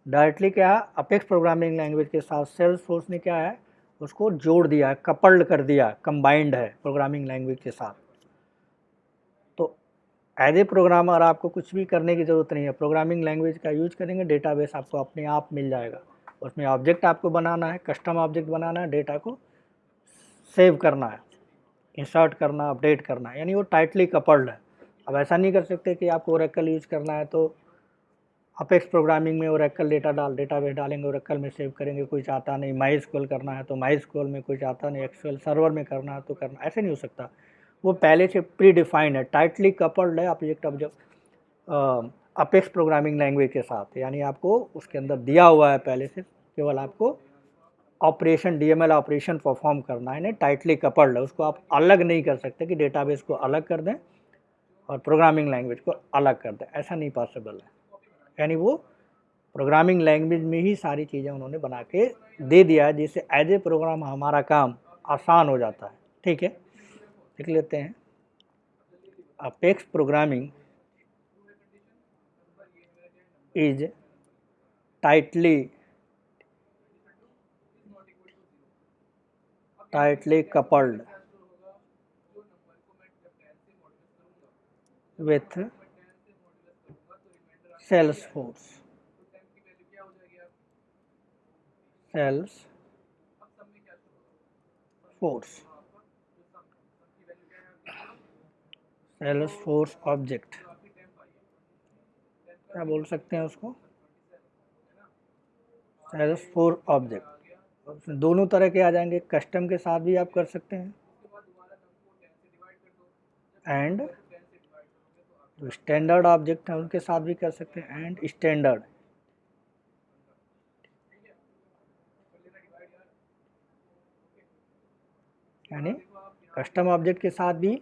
डायरेक्टली क्या है, अपेक्स प्रोग्रामिंग लैंग्वेज के साथ सेल्सफोर्स ने क्या है उसको जोड़ दिया है, कपल्ड कर दिया, कंबाइंड है प्रोग्रामिंग लैंग्वेज के साथ। तो एज ए प्रोग्रामर आपको कुछ भी करने की ज़रूरत नहीं है, प्रोग्रामिंग लैंग्वेज का यूज करेंगे, डेटाबेस आपको अपने आप मिल जाएगा। उसमें ऑब्जेक्ट आपको बनाना है, कस्टम ऑब्जेक्ट बनाना है, डेटा को सेव करना है, इंसर्ट करना, अपडेट करना है, यानी वो टाइटली कपल्ड है। अब ऐसा नहीं कर सकते कि आपको ओरेकल यूज करना है तो अपेक्स प्रोग्रामिंग में ओरेकल डेटाबेस डालेंगे, ओरेकल में सेव करेंगे, कोई चाहता नहीं। माइस्क्यूएल करना है तो माइस्क्यूएल में, कोई चाहता नहीं एक्सक्यूएल सर्वर में करना है तो करना, ऐसे नहीं हो सकता। वो पहले से प्री डिफाइंड है, टाइटली कपल्ड है ऑब्जेक्ट अपेक्स प्रोग्रामिंग लैंग्वेज के साथ, यानी आपको उसके अंदर दिया हुआ है पहले से, केवल आपको ऑपरेशन डीएमएल ऑपरेशन परफॉर्म करना है। नहीं, टाइटली कपल्ड है, उसको आप अलग नहीं कर सकते कि डेटाबेस को अलग कर दें और प्रोग्रामिंग लैंग्वेज को अलग कर दें, ऐसा नहीं पॉसिबल है। यानी वो प्रोग्रामिंग लैंग्वेज में ही सारी चीज़ें उन्होंने बना के दे दिया है, जिससे एज ए प्रोग्राम हमारा काम आसान हो जाता है। ठीक है, देख लेते हैं। Apex programming is tightly coupled with Salesforce. Salesforce object क्या बोल सकते हैं उसको, Salesforce ऑब्जेक्ट। दोनों तरह के आ जाएंगे, कस्टम के साथ भी आप कर सकते हैं एंड जो स्टैंडर्ड ऑब्जेक्ट हैं उनके साथ भी कर सकते हैं, एंड स्टैंडर्ड। यानी कस्टम ऑब्जेक्ट के साथ भी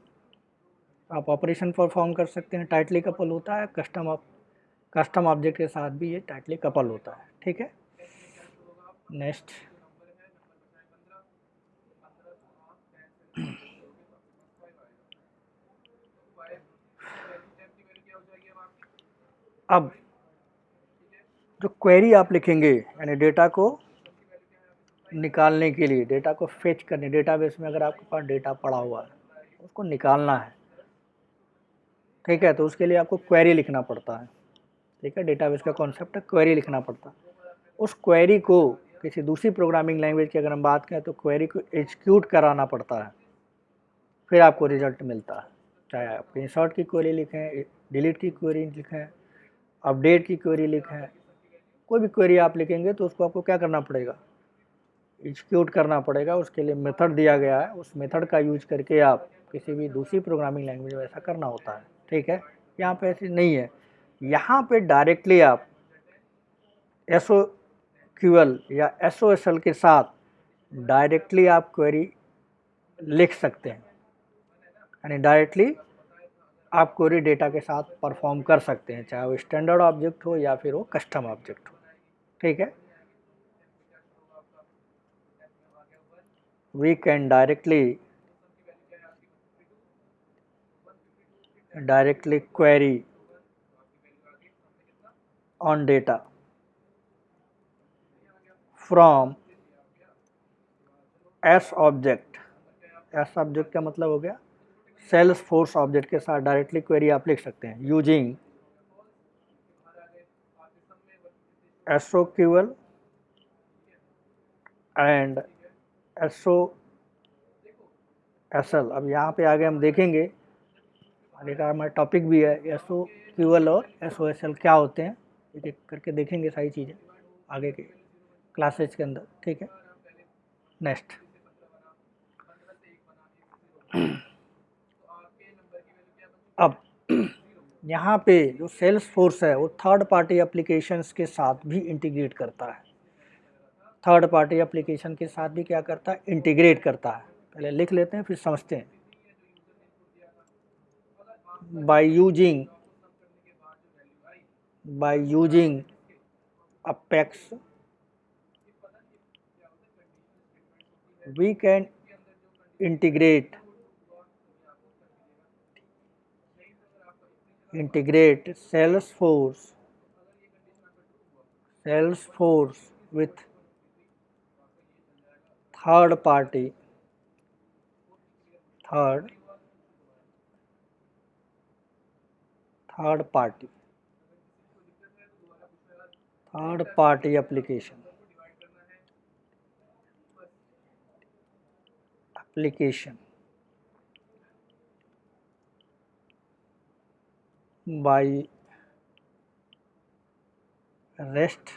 आप ऑपरेशन परफॉर्म कर सकते हैं, टाइटली कपल होता है। कस्टम ऑब्जेक्ट के साथ भी ये टाइटली कपल होता है। ठीक है, नेक्स्ट। अब जो क्वेरी आप लिखेंगे, यानी डेटा को निकालने के लिए, डेटा को फेच करने, डेटाबेस में अगर आपके पास डेटा पड़ा हुआ है उसको निकालना है, ठीक है, तो उसके लिए आपको क्वेरी लिखना पड़ता है। ठीक है, डेटाबेस का कॉन्सेप्ट है, क्वेरी लिखना पड़ता है। उस क्वेरी को किसी दूसरी प्रोग्रामिंग लैंग्वेज की अगर हम बात करें तो क्वेरी को एग्जीक्यूट कराना पड़ता है, फिर आपको रिजल्ट मिलता है। चाहे आप इंसर्ट की क्वेरी लिखें, डिलीट की क्वेरी लिखें, अपडेट की क्वेरी लिखें, कोई भी क्वेरी आप लिखेंगे तो उसको आपको क्या करना पड़ेगा, एग्जीक्यूट करना पड़ेगा। उसके लिए मेथड दिया गया है, उस मेथड का यूज करके आप किसी भी दूसरी प्रोग्रामिंग लैंग्वेज में ऐसा करना होता है। ठीक है, यहाँ पे ऐसे नहीं है, यहाँ पे डायरेक्टली आप SQL या SOSL के साथ डायरेक्टली आप क्वेरी लिख सकते हैं, यानी डायरेक्टली आप क्वेरी डेटा के साथ परफॉर्म कर सकते हैं, चाहे वो स्टैंडर्ड ऑब्जेक्ट हो या फिर वो कस्टम ऑब्जेक्ट हो। ठीक है, we can directly query on data from S object. S object का मतलब हो गया सेल्सफोर्स ऑब्जेक्ट के साथ डायरेक्टली क्वेरी आप लिख सकते हैं यूजिंग SOQL एंड SOSL। अब यहाँ पे आगे हम देखेंगे, आगे का हमारा टॉपिक भी है SOQL और SOSL क्या होते हैं, एक एक करके देखेंगे सारी चीज़ें आगे के क्लासेज के अंदर। ठीक है, नेक्स्ट। अब यहाँ पे जो सेल्स फोर्स है वो थर्ड पार्टी एप्लीकेशंस के साथ भी इंटीग्रेट करता है। थर्ड पार्टी एप्लीकेशन के साथ भी क्या करता है, इंटीग्रेट करता है। पहले लिख लेते हैं फिर समझते हैं। By using apex we can integrate Salesforce with third party application by REST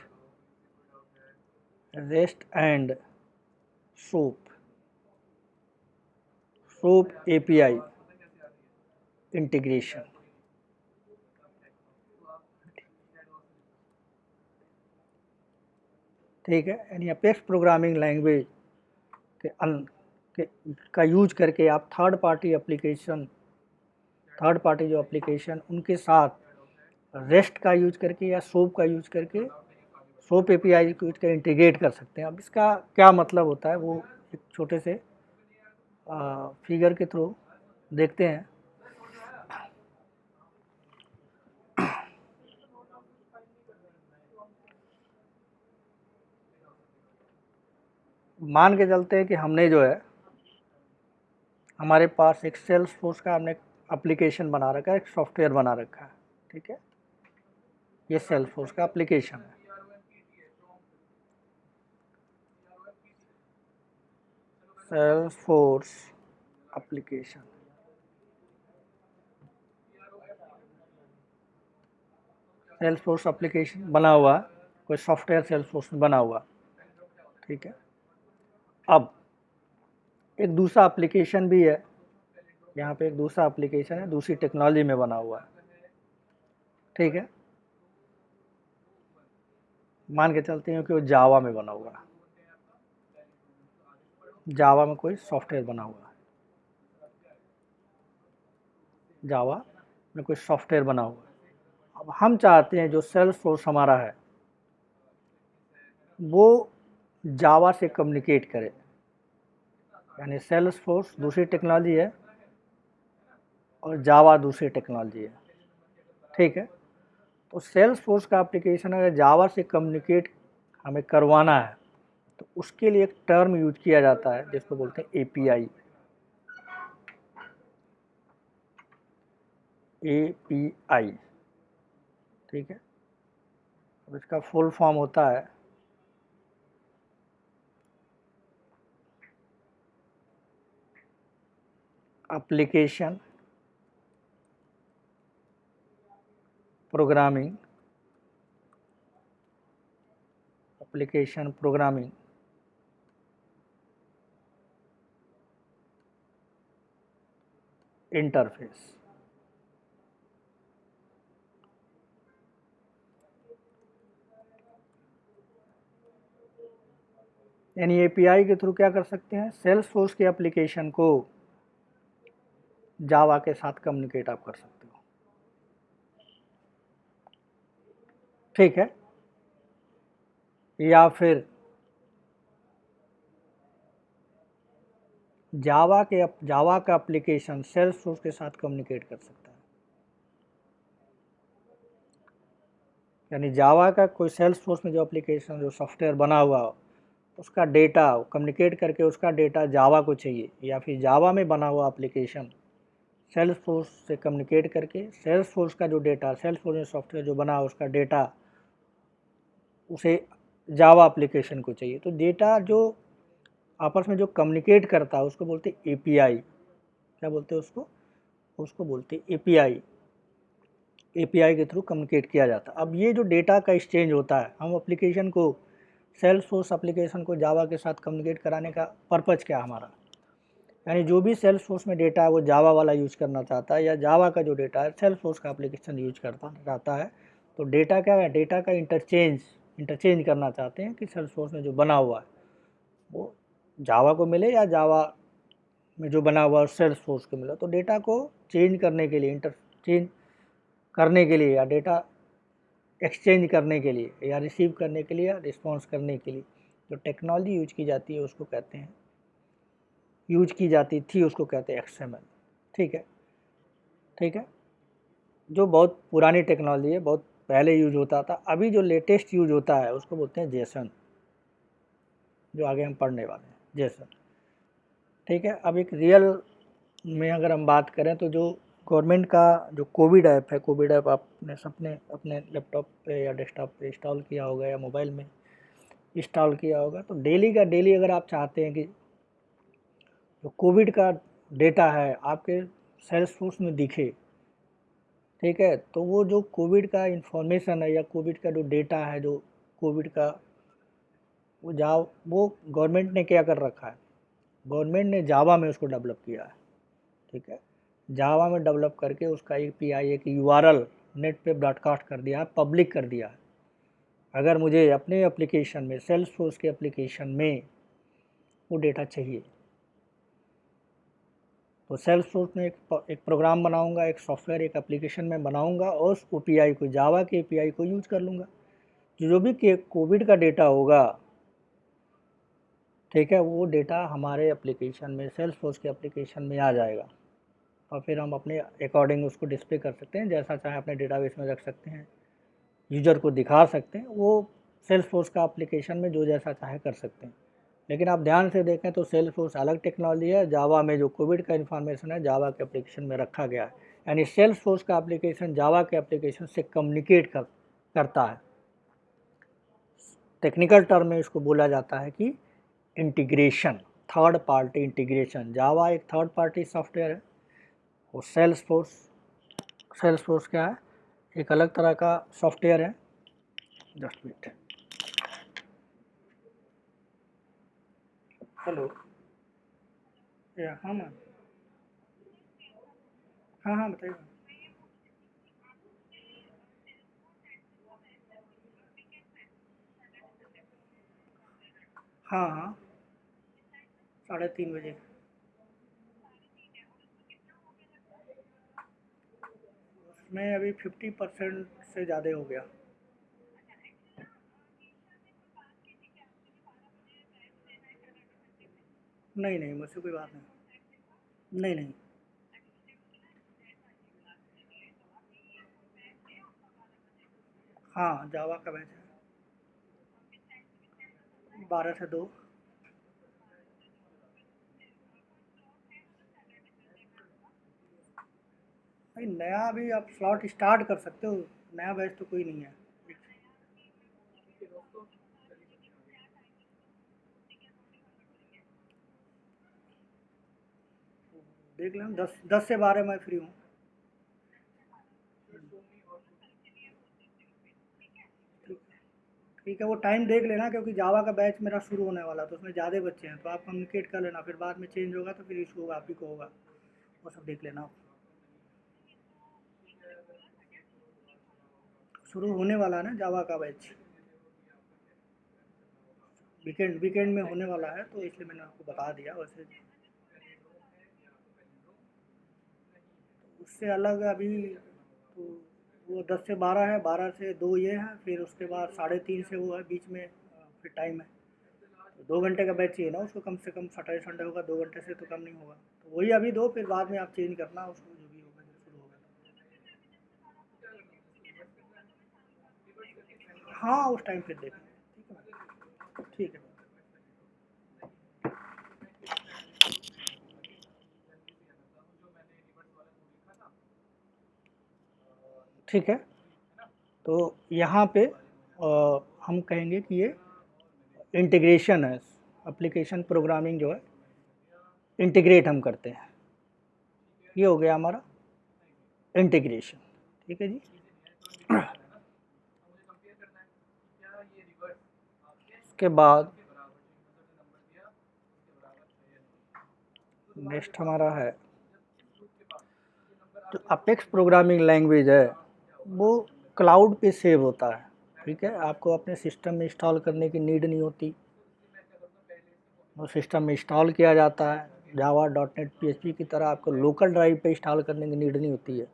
and SOAP API integration. ठीक है, यानी अपेक्स प्रोग्रामिंग लैंग्वेज का यूज करके आप थर्ड पार्टी जो एप्लीकेशन उनके साथ रेस्ट का यूज करके या सोप का यूज करके, सोप एपीआई को यूज कर इंटीग्रेट कर सकते हैं। अब इसका क्या मतलब होता है वो एक छोटे से फिगर के थ्रू देखते हैं। मान के चलते हैं कि हमने जो है, हमारे पास एक सेल्सफोर्स का हमने एप्लीकेशन बना रखा है, एक सॉफ्टवेयर बना रखा है। ठीक है, ये सेल्सफोर्स का एप्लीकेशन है। सेल्सफोर्स एप्लीकेशन बना हुआ, कोई सॉफ्टवेयर सेल्सफोर्स में बना हुआ। ठीक है, अब एक दूसरा एप्लीकेशन भी है, यहाँ पे एक दूसरा एप्लीकेशन है, दूसरी टेक्नोलॉजी में बना हुआ है। ठीक है, मान के चलते हैं कि वो जावा में बना हुआ है, जावा में कोई सॉफ्टवेयर बना हुआ है, जावा में कोई सॉफ्टवेयर बना हुआ है। अब हम चाहते हैं जो सेल्सफोर्स हमारा है वो जावा से कम्युनिकेट करे, यानी सेल्सफोर्स दूसरी टेक्नोलॉजी है और जावा दूसरी टेक्नोलॉजी है। ठीक है, तो सेल्सफोर्स का एप्लीकेशन अगर जावा से कम्युनिकेट हमें करवाना है तो उसके लिए एक टर्म यूज किया जाता है जिसको बोलते हैं एपीआई। ठीक है, अब इसका फुल फॉर्म होता है एप्लीकेशन प्रोग्रामिंग इंटरफेस। यानी एपीआई के थ्रू क्या कर सकते हैं, सेल्सफोर्स के एप्लीकेशन को जावा के साथ कम्युनिकेट आप कर सकते हो। ठीक है, या फिर जावा का एप्लीकेशन सेल्सफोर्स के साथ कम्युनिकेट कर सकता है। यानी जावा का कोई सेल्सफोर्स में जो एप्लीकेशन जो सॉफ्टवेयर बना हुआ हो उसका डेटा कम्युनिकेट करके उसका डेटा जावा को चाहिए, या फिर जावा में बना हुआ एप्लीकेशन सेल्सफोर्स से कम्युनिकेट करके सेल्सफोर्स का जो डेटा, सेल्सफोर्स में सॉफ्टवेयर जो बना उसका डेटा उसे जावा एप्लीकेशन को चाहिए। तो डेटा जो आपस में जो कम्युनिकेट करता है उसको बोलते हैं एपीआई। क्या बोलते हैं उसको? उसको बोलते हैं एपीआई। एपीआई के थ्रू कम्युनिकेट किया जाता है। अब ये जो डेटा का एक्सचेंज होता है, हम एप्लीकेशन को, सेल्सफोर्स एप्लीकेशन को जावा के साथ कम्युनिकेट कराने का पर्पज़ क्या है हमारा, यानी जो भी सेल्सफोर्स में डेटा है वो जावा वाला यूज़ करना चाहता है, या जावा का जो डेटा है सेल्सफोर्स का एप्लीकेशन यूज करता चाहता है, तो डेटा क्या है, डेटा का इंटरचेंज करना चाहते हैं कि सेल्सफोर्स में जो बना हुआ है वो जावा को मिले या जावा में जो बना हुआ है सेल्सफोर्स को मिले। तो डेटा को चेंज करने के लिए, इंटरचेंज करने के लिए, या डेटा एक्सचेंज करने के लिए, या रिसीव करने के लिए, या रिस्पॉन्स करने के लिए जो टेक्नोलॉजी यूज की जाती है उसको कहते हैं, यूज की जाती थी उसको कहते हैं एक्सएमएल। ठीक है, ठीक है, जो बहुत पुरानी टेक्नोलॉजी है, बहुत पहले यूज होता था। अभी जो लेटेस्ट यूज होता है उसको बोलते हैं जेसन, जो आगे हम पढ़ने वाले हैं, जेसन। ठीक है, अब एक रियल में अगर हम बात करें तो जो गवर्नमेंट का जो कोविड ऐप है, कोविड ऐप आपने सबने अपने लैपटॉप पे या डेस्कटॉप पे इंस्टॉल किया होगा या मोबाइल में इंस्टॉल किया होगा, तो डेली का डेली अगर आप चाहते हैं कि जो कोविड का डेटा है आपके सेल्सफोर्स में दिखे, ठीक है, तो वो जो कोविड का इंफॉर्मेशन है या कोविड का जो डेटा है, जो कोविड का, वो गवर्नमेंट ने क्या कर रखा है, गवर्नमेंट ने जावा में उसको डेवलप किया है। ठीक है, जावा में डेवलप करके उसका एपीआई, एक यूआरएल नेट पे ब्रॉडकास्ट कर दिया है, पब्लिक कर दिया है। अगर मुझे अपने एप्लीकेशन में, सेल्सफोर्स के एप्लीकेशन में वो डेटा चाहिए तो सेल्सफोर्स में एक प्रोग्राम बनाऊंगा, एक सॉफ्टवेयर, एक एप्लीकेशन में बनाऊंगा और उस ओपीआई को, जावा के एपीआई को यूज कर लूँगा। जो भी कोविड का डेटा होगा, ठीक है, वो डेटा हमारे एप्लीकेशन में, सेल्सफोर्स के एप्लीकेशन में आ जाएगा और फिर हम अपने अकॉर्डिंग उसको डिस्प्ले कर सकते हैं, जैसा चाहे अपने डेटाबेस में रख सकते हैं, यूज़र को दिखा सकते हैं, वो सेल्सफोर्स का एप्लीकेशन में जो जैसा चाहे कर सकते हैं। लेकिन आप ध्यान से देखें तो सेल्सफोर्स अलग टेक्नोलॉजी है, जावा में जो कोविड का इन्फॉर्मेशन है जावा के एप्लीकेशन में रखा गया है, यानी सेल्सफोर्स का एप्लीकेशन जावा के एप्लीकेशन से कम्युनिकेट करता है। टेक्निकल टर्म में इसको बोला जाता है कि इंटीग्रेशन, थर्ड पार्टी इंटीग्रेशन। जावा एक थर्ड पार्टी सॉफ्टवेयर है और सेल्सफोर्स क्या है, एक अलग तरह का सॉफ्टवेयर है। जस्ट वेट, हेलो, या हाँ मैम, हाँ हाँ बताइए। हाँ हाँ, 3:30 बजे। उसमें अभी 50% से ज़्यादा हो गया। नहीं नहीं, मुझसे कोई बात नहीं। नहीं नहीं। हाँ, जावा का बैच है, 12 से 2। भाई नया अभी आप स्लॉट स्टार्ट कर सकते हो, नया बैच तो कोई नहीं है। देख लें, 10 से 12 मैं फ्री हूँ। ठीक, ठीक है, वो टाइम देख लेना क्योंकि जावा का बैच मेरा शुरू होने वाला है, तो उसमें ज़्यादा बच्चे हैं, तो आप कम्युनिकेट कर लेना, फिर बाद में चेंज होगा तो फिर इशू होगा, आप ही को होगा, वो सब देख लेना। शुरू होने वाला है ना जावा का बैच, वीकेंड वीकेंड में होने वाला है, तो इसलिए मैंने आपको बता दिया। वैसे उससे अलग अभी तो वो 10 से 12 है, 12 से 2 ये है, फिर उसके बाद 3:30 से वो है बीच में, फिर टाइम है। तो 2 घंटे का बैच चाहिए ना उसको, कम से कम सैटरडे संडे होगा, 2 घंटे से तो कम नहीं होगा, तो वही अभी दो, फिर बाद में आप चेंज करना उसको, जो भी होगा जो शुरू होगा। हाँ, उस टाइम फिर देखेंगे। ठीक है मैम, ठीक है। ठीक है, तो यहाँ पे हम कहेंगे कि ये इंटीग्रेशन है, एप्लीकेशन प्रोग्रामिंग जो है इंटीग्रेट हम करते हैं। ये हो गया हमारा इंटीग्रेशन। ठीक है जी। उसके बाद नेक्स्ट हमारा है जो अपेक्स प्रोग्रामिंग लैंग्वेज है वो क्लाउड पे सेव होता है। ठीक है, आपको अपने सिस्टम में इंस्टॉल करने की नीड नहीं होती, वो सिस्टम में इंस्टॉल किया जाता है। जावा .NET PHP की तरह आपको लोकल ड्राइव पे इंस्टॉल करने की नीड नहीं होती है।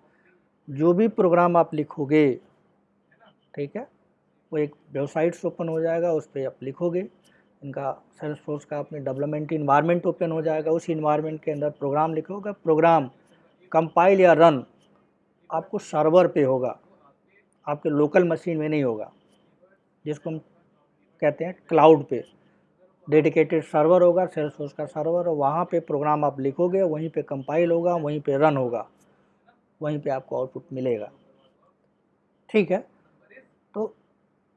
जो भी प्रोग्राम आप लिखोगे, ठीक है, वो एक वेबसाइट से ओपन हो जाएगा, उस पर आप लिखोगे, इनका सेल्सफोर्स का अपने डेवलपमेंट इन्वायरमेंट ओपन हो जाएगा, उस इन्वायरमेंट के अंदर प्रोग्राम लिखोगे, प्रोग्राम कंपाइल या रन आपको सर्वर पे होगा, आपके लोकल मशीन में नहीं होगा, जिसको हम कहते हैं क्लाउड पे डेडिकेटेड सर्वर होगा, सेल्सफोर्स का सर्वर, और वहाँ पे प्रोग्राम आप लिखोगे, वहीं पे कंपाइल होगा, वहीं पे रन होगा, वहीं पे आपको आउटपुट मिलेगा। ठीक है, तो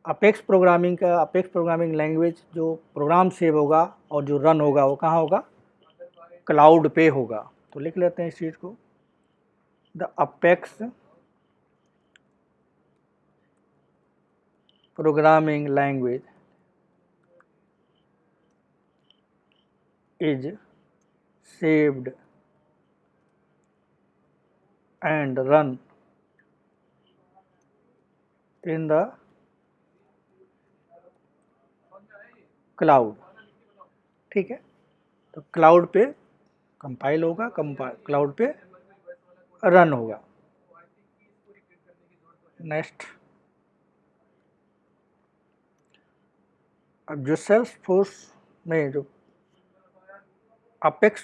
अपेक्स प्रोग्रामिंग लैंग्वेज जो प्रोग्राम सेव होगा और जो रन होगा वो कहाँ होगा, क्लाउड पे होगा। तो लिख लेते हैं इस चीज़ को, the apex programming language is saved and run in the cloud। ठीक है, तो क्लाउड पे कंपाइल होगा, क्लाउड पे रन होगा। नेक्स्ट, अब जो सेल्सफोर्स में जो अपेक्स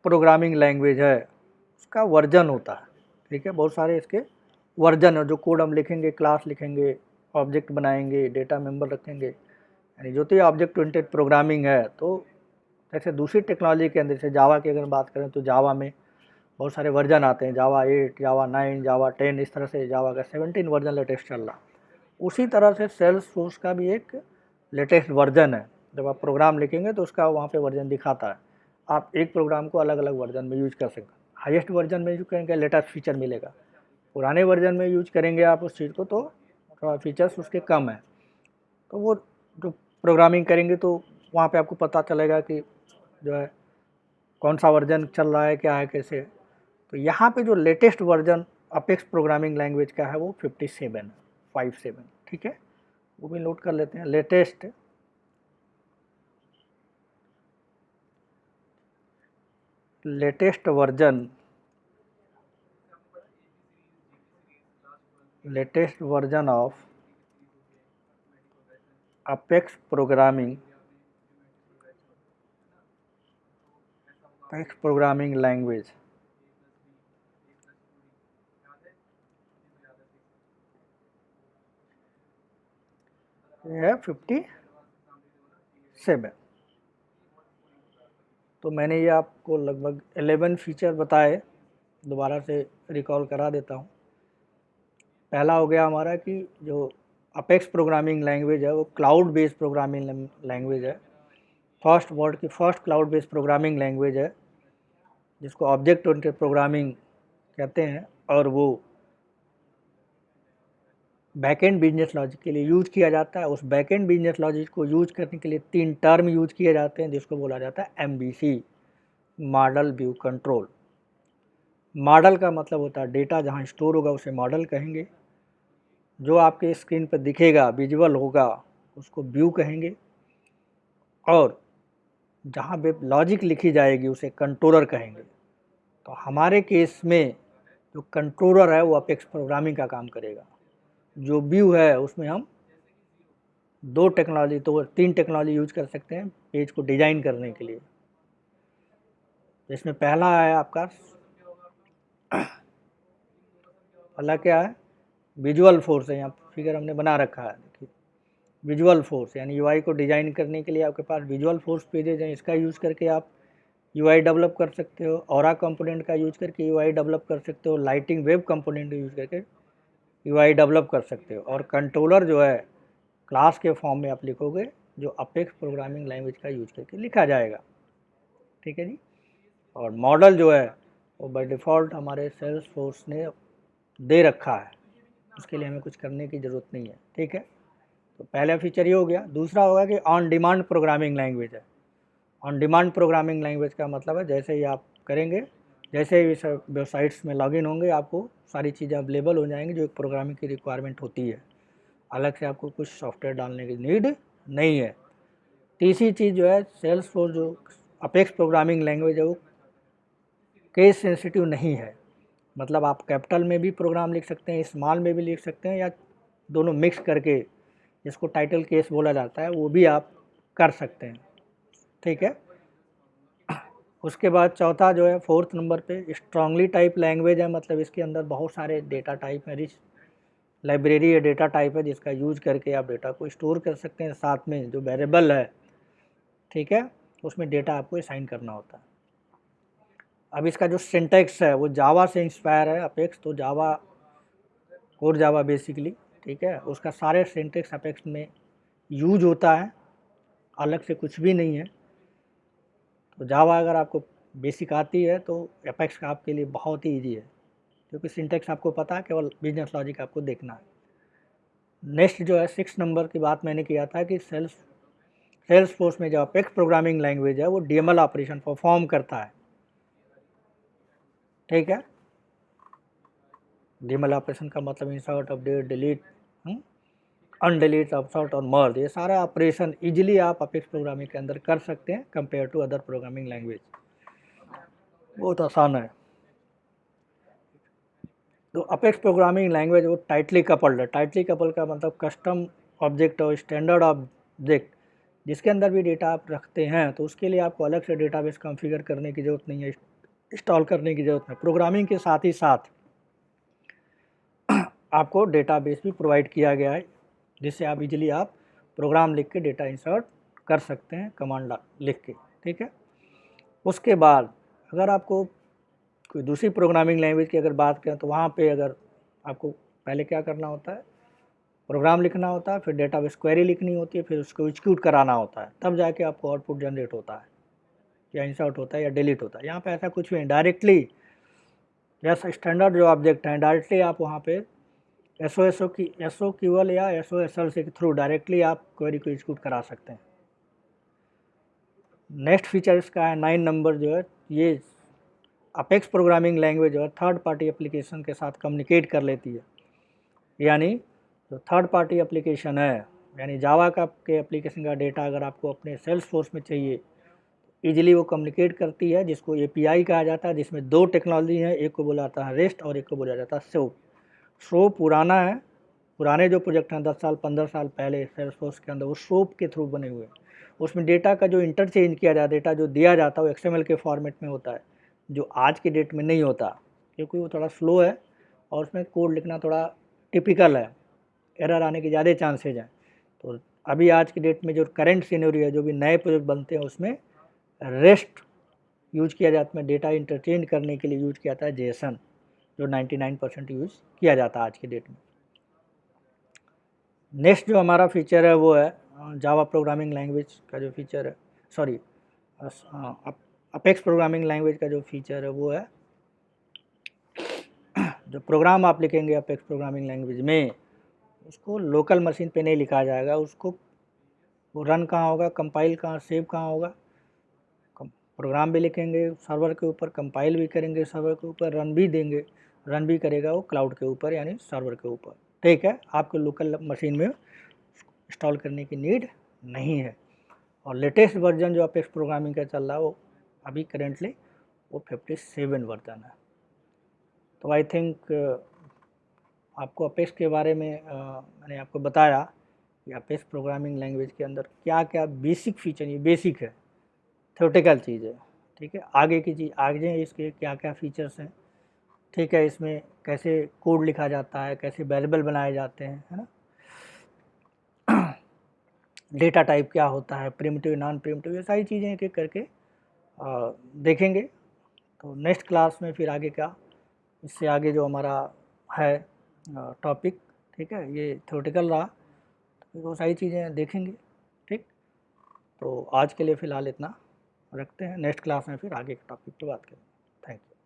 प्रोग्रामिंग लैंग्वेज है उसका वर्जन होता है। ठीक है, बहुत सारे इसके वर्जन है, जो कोड हम लिखेंगे, क्लास लिखेंगे, ऑब्जेक्ट बनाएंगे, डेटा मेंबर रखेंगे, यानी जो तो ऑब्जेक्ट ओरिएंटेड प्रोग्रामिंग है। तो जैसे दूसरी टेक्नोलॉजी के अंदर, जैसे जावा की अगर बात करें तो जावा में बहुत सारे वर्जन आते हैं, जावा 8, जावा 9, जावा 10, इस तरह से जावा का 17 वर्जन लेटेस्ट चल रहा। उसी तरह से सेल्सफोर्स का भी एक लेटेस्ट वर्जन है। जब आप प्रोग्राम लिखेंगे तो उसका वहाँ पे वर्जन दिखाता है, आप एक प्रोग्राम को अलग अलग वर्जन में यूज कर सकते हैं। हाईएस्ट वर्जन में यूज करेंगे लेटेस्ट फीचर मिलेगा, पुराने वर्जन में यूज करेंगे आप उस चीज़ को तो थोड़ा फीचर्स उसके कम है। तो वो जो प्रोग्रामिंग करेंगे तो वहाँ पे आपको पता चलेगा कि जो है कौन सा वर्जन चल रहा है, क्या है, कैसे। तो यहाँ पे जो latest version apex programming language का है वो 57 है, 57। ठीक है, वो भी नोट कर लेते हैं। Latest version of apex programming language है 57। तो मैंने ये आपको लगभग 11 फीचर बताए, दोबारा से रिकॉल करा देता हूँ। पहला हो गया हमारा कि जो अपेक्स प्रोग्रामिंग लैंग्वेज है वो क्लाउड बेस्ड प्रोग्रामिंग लैंग्वेज है, फर्स्ट वर्ल्ड की first cloud based programming language है, जिसको ऑब्जेक्ट ओरिएंटेड प्रोग्रामिंग कहते हैं, और वो बैकएंड बिजनेस लॉजिक के लिए यूज किया जाता है। उस बैकएंड बिजनेस लॉजिक को यूज करने के लिए 3 टर्म यूज किए जाते हैं, जिसको बोला जाता है MVC, model view control. Model का मतलब होता है डेटा जहाँ स्टोर होगा उसे मॉडल कहेंगे, जो आपके स्क्रीन पर दिखेगा, विजुअल होगा, उसको व्यू कहेंगे, और जहाँ वेब लॉजिक लिखी जाएगी उसे कंट्रोलर कहेंगे। तो हमारे केस में जो कंट्रोलर है वो अपेक्स प्रोग्रामिंग का काम करेगा। जो व्यू है उसमें हम 3 टेक्नोलॉजी यूज कर सकते हैं पेज को डिजाइन करने के लिए। इसमें पहला है आपका, पहला क्या है, विजुअल फोर्स है। यहाँ फिगर हमने बना रखा है, देखिए विजुअल फोर्स, यानी यूआई को डिजाइन करने के लिए आपके पास विजुअल फोर्स पेजेज हैं, इसका यूज़ करके आप यूआई डेवलप कर सकते हो। ऑरा कंपोनेंट का यूज करके यूआई डेवलप कर सकते हो। लाइटिंग वेब कंपोनेंट यूज करके यूआई डेवलप कर सकते हो। और कंट्रोलर जो है क्लास के फॉर्म में आप लिखोगे, जो अपेक्स प्रोग्रामिंग लैंग्वेज का यूज करके लिखा जाएगा, ठीक है जी। और मॉडल जो है वो बाय डिफ़ॉल्ट हमारे सेल्सफोर्स ने दे रखा है, उसके लिए हमें कुछ करने की ज़रूरत नहीं है, ठीक है। तो पहला फीचर ये हो गया। दूसरा होगा कि ऑन डिमांड प्रोग्रामिंग लैंग्वेज है। ऑन डिमांड प्रोग्रामिंग लैंग्वेज का मतलब है जैसे ही आप करेंगे, जैसे ही सब वेबसाइट्स में लॉगिन होंगे, आपको सारी चीज़ें अवेलेबल हो जाएंगी जो एक प्रोग्रामिंग की रिक्वायरमेंट होती है। अलग से आपको कुछ सॉफ्टवेयर डालने की नीड नहीं है। तीसरी चीज़ जो है, सेल्सफोर्स जो अपेक्स प्रोग्रामिंग लैंग्वेज है वो केस सेंसिटिव नहीं है। मतलब आप कैपिटल में भी प्रोग्राम लिख सकते हैं, स्मॉल में भी लिख सकते हैं, या दोनों मिक्स करके, जिसको टाइटल केस बोला जाता है, वो भी आप कर सकते हैं, ठीक है। उसके बाद चौथा जो है, फोर्थ नंबर पे स्ट्रांगली टाइप लैंग्वेज है। मतलब इसके अंदर बहुत सारे डेटा टाइप हैं, रिच लाइब्रेरी या डेटा टाइप है जिसका यूज करके आप डेटा को स्टोर कर सकते हैं। साथ में जो वेरिएबल है, ठीक है, उसमें डेटा आपको असाइन करना होता है। अब इसका जो सिंटैक्स है वो जावा से इंस्पायर है। अपेक्स तो जावा, कोर जावा बेसिकली, ठीक है, उसका सारे सिंटैक्स अपेक्स में यूज होता है, अलग से कुछ भी नहीं है। तो जावा अगर आपको बेसिक आती है तो अपेक्स का आपके लिए बहुत ही ईजी है, क्योंकि सिंटैक्स आपको पता है, केवल बिजनेस लॉजिक आपको देखना है। नेक्स्ट जो है 6 नंबर की बात मैंने किया था कि सेल्सफोर्स में जो अपेक्स प्रोग्रामिंग लैंग्वेज है वो डीएमएल ऑपरेशन परफॉर्म करता है, ठीक है। डीएमएल ऑपरेशन का मतलब insert, update, delete, undelete, upsert और मर्ज, ये सारा ऑपरेशन इजीली आप अपेक्स प्रोग्रामिंग के अंदर कर सकते हैं compare to other programming language, बहुत आसान है। तो अपेक्स प्रोग्रामिंग लैंग्वेज वो टाइटली कपल्ड है। टाइटली कपल का मतलब कस्टम ऑब्जेक्ट और स्टैंडर्ड ऑब्जेक्ट, जिसके अंदर भी डेटा आप रखते हैं तो उसके लिए आपको अलग से डेटाबेस कॉन्फ़िगर करने की ज़रूरत नहीं है, इंस्टॉल करने की ज़रूरत नहीं। प्रोग्रामिंग के साथ ही साथ आपको डेटाबेस भी प्रोवाइड किया गया है, जिससे आप इजीली आप प्रोग्राम लिख के डेटा इंसर्ट कर सकते हैं, कमांड लिख के, ठीक है। उसके बाद अगर आपको कोई दूसरी प्रोग्रामिंग लैंग्वेज की अगर बात करें तो वहाँ पे अगर आपको पहले क्या करना होता है, प्रोग्राम लिखना होता है, फिर डेटाबेस क्वेरी लिखनी होती है, फिर उसको एग्जीक्यूट कराना होता है, तब जाके आपको आउटपुट जनरेट होता है, या इंसर्ट होता है या डिलीट होता है। यहाँ पे ऐसा कुछ भी नहीं, डायरेक्टली जैसा स्टैंडर्ड जो ऑब्जेक्ट हैं डायरेक्टली आप वहाँ पे एसओ क्यूएल या एसओएसएल के थ्रू डायरेक्टली आप क्वेरी को एग्जीक्यूट करा सकते हैं। नेक्स्ट फीचर इसका है 9 नंबर जो है, ये अपेक्स प्रोग्रामिंग लैंग्वेज जो है थर्ड पार्टी एप्लीकेशन के साथ कम्युनिकेट कर लेती है। यानी जो थर्ड पार्टी एप्लीकेशन है, यानी जावा का के एप्लीकेशन का डेटा अगर आपको अपने सेल्सफोर्स में चाहिए, इजीली वो कम्युनिकेट करती है, जिसको एपीआई कहा जाता है, जिसमें दो टेक्नोलॉजी है, एक को बोला जाता है रेस्ट और एक को बोला जाता है सोप। सोप पुराना है, पुराने जो प्रोजेक्ट हैं 10 साल 15 साल पहले सेल्सफोर्स के अंदर, वो सोप के थ्रू बने हुए हैं। उसमें डेटा का जो इंटरचेंज किया जाता है, डेटा जो दिया जाता है वो एक्सएमएल के फॉर्मेट में होता है, जो आज की डेट में नहीं होता, क्योंकि वो थोड़ा स्लो है और उसमें कोड लिखना थोड़ा टिपिकल है, एरर आने के ज़्यादा चांसेज हैं। तो अभी आज की डेट में जो करंट सिनेरियो है, जो भी नए प्रोजेक्ट बनते हैं, उसमें रेस्ट यूज किया जाता है, डेटा इंटरचेंज करने के लिए यूज किया जाता है जेसन, जो 99% यूज किया जाता है आज की डेट में। नेक्स्ट जो हमारा फीचर है वो है जावा प्रोग्रामिंग लैंग्वेज का जो फीचर है, सॉरी अपेक्स प्रोग्रामिंग लैंग्वेज का जो फीचर है वो है, जो प्रोग्राम आप लिखेंगे अपेक्स प्रोग्रामिंग लैंग्वेज में, उसको लोकल मशीन पे नहीं लिखा जाएगा, उसको वो रन कहाँ होगा, कंपाइल कहाँ, सेव कहाँ होगा। प्रोग्राम भी लिखेंगे सर्वर के ऊपर, कंपाइल भी करेंगे सर्वर के ऊपर, रन भी देंगे, रन भी करेगा वो क्लाउड के ऊपर, यानी सर्वर के ऊपर, ठीक है। आपको लोकल मशीन में इंस्टॉल करने की नीड नहीं है। और लेटेस्ट वर्जन जो अपेक्स प्रोग्रामिंग का चल रहा है वो अभी करेंटली वो 57 वर्जन है। तो आई थिंक आपको अपेक्स के बारे में मैंने आपको बताया कि अपेक्स प्रोग्रामिंग लैंग्वेज के अंदर क्या क्या बेसिक फीचर, ये बेसिक है, थ्योरेटिकल चीज़ है, ठीक है। आगे की चीज़ आगे इसके क्या क्या फीचर्स हैं, ठीक है, इसमें कैसे कोड लिखा जाता है, कैसे वेरिएबल बनाए जाते हैं, है ना, डेटा टाइप क्या होता है, प्रिमिटिव नॉन प्रिमिटिव, ये सारी चीज़ें एक एक करके देखेंगे। तो नेक्स्ट क्लास में फिर आगे क्या, इससे आगे जो हमारा है टॉपिक, ठीक है, ये थ्योरेटिकल रहा, तो वो सारी चीज़ें देखेंगे, ठीक। तो आज के लिए फ़िलहाल इतना रखते हैं, नेक्स्ट क्लास में फिर आगे के टॉपिक पे बात करेंगे। Thank you.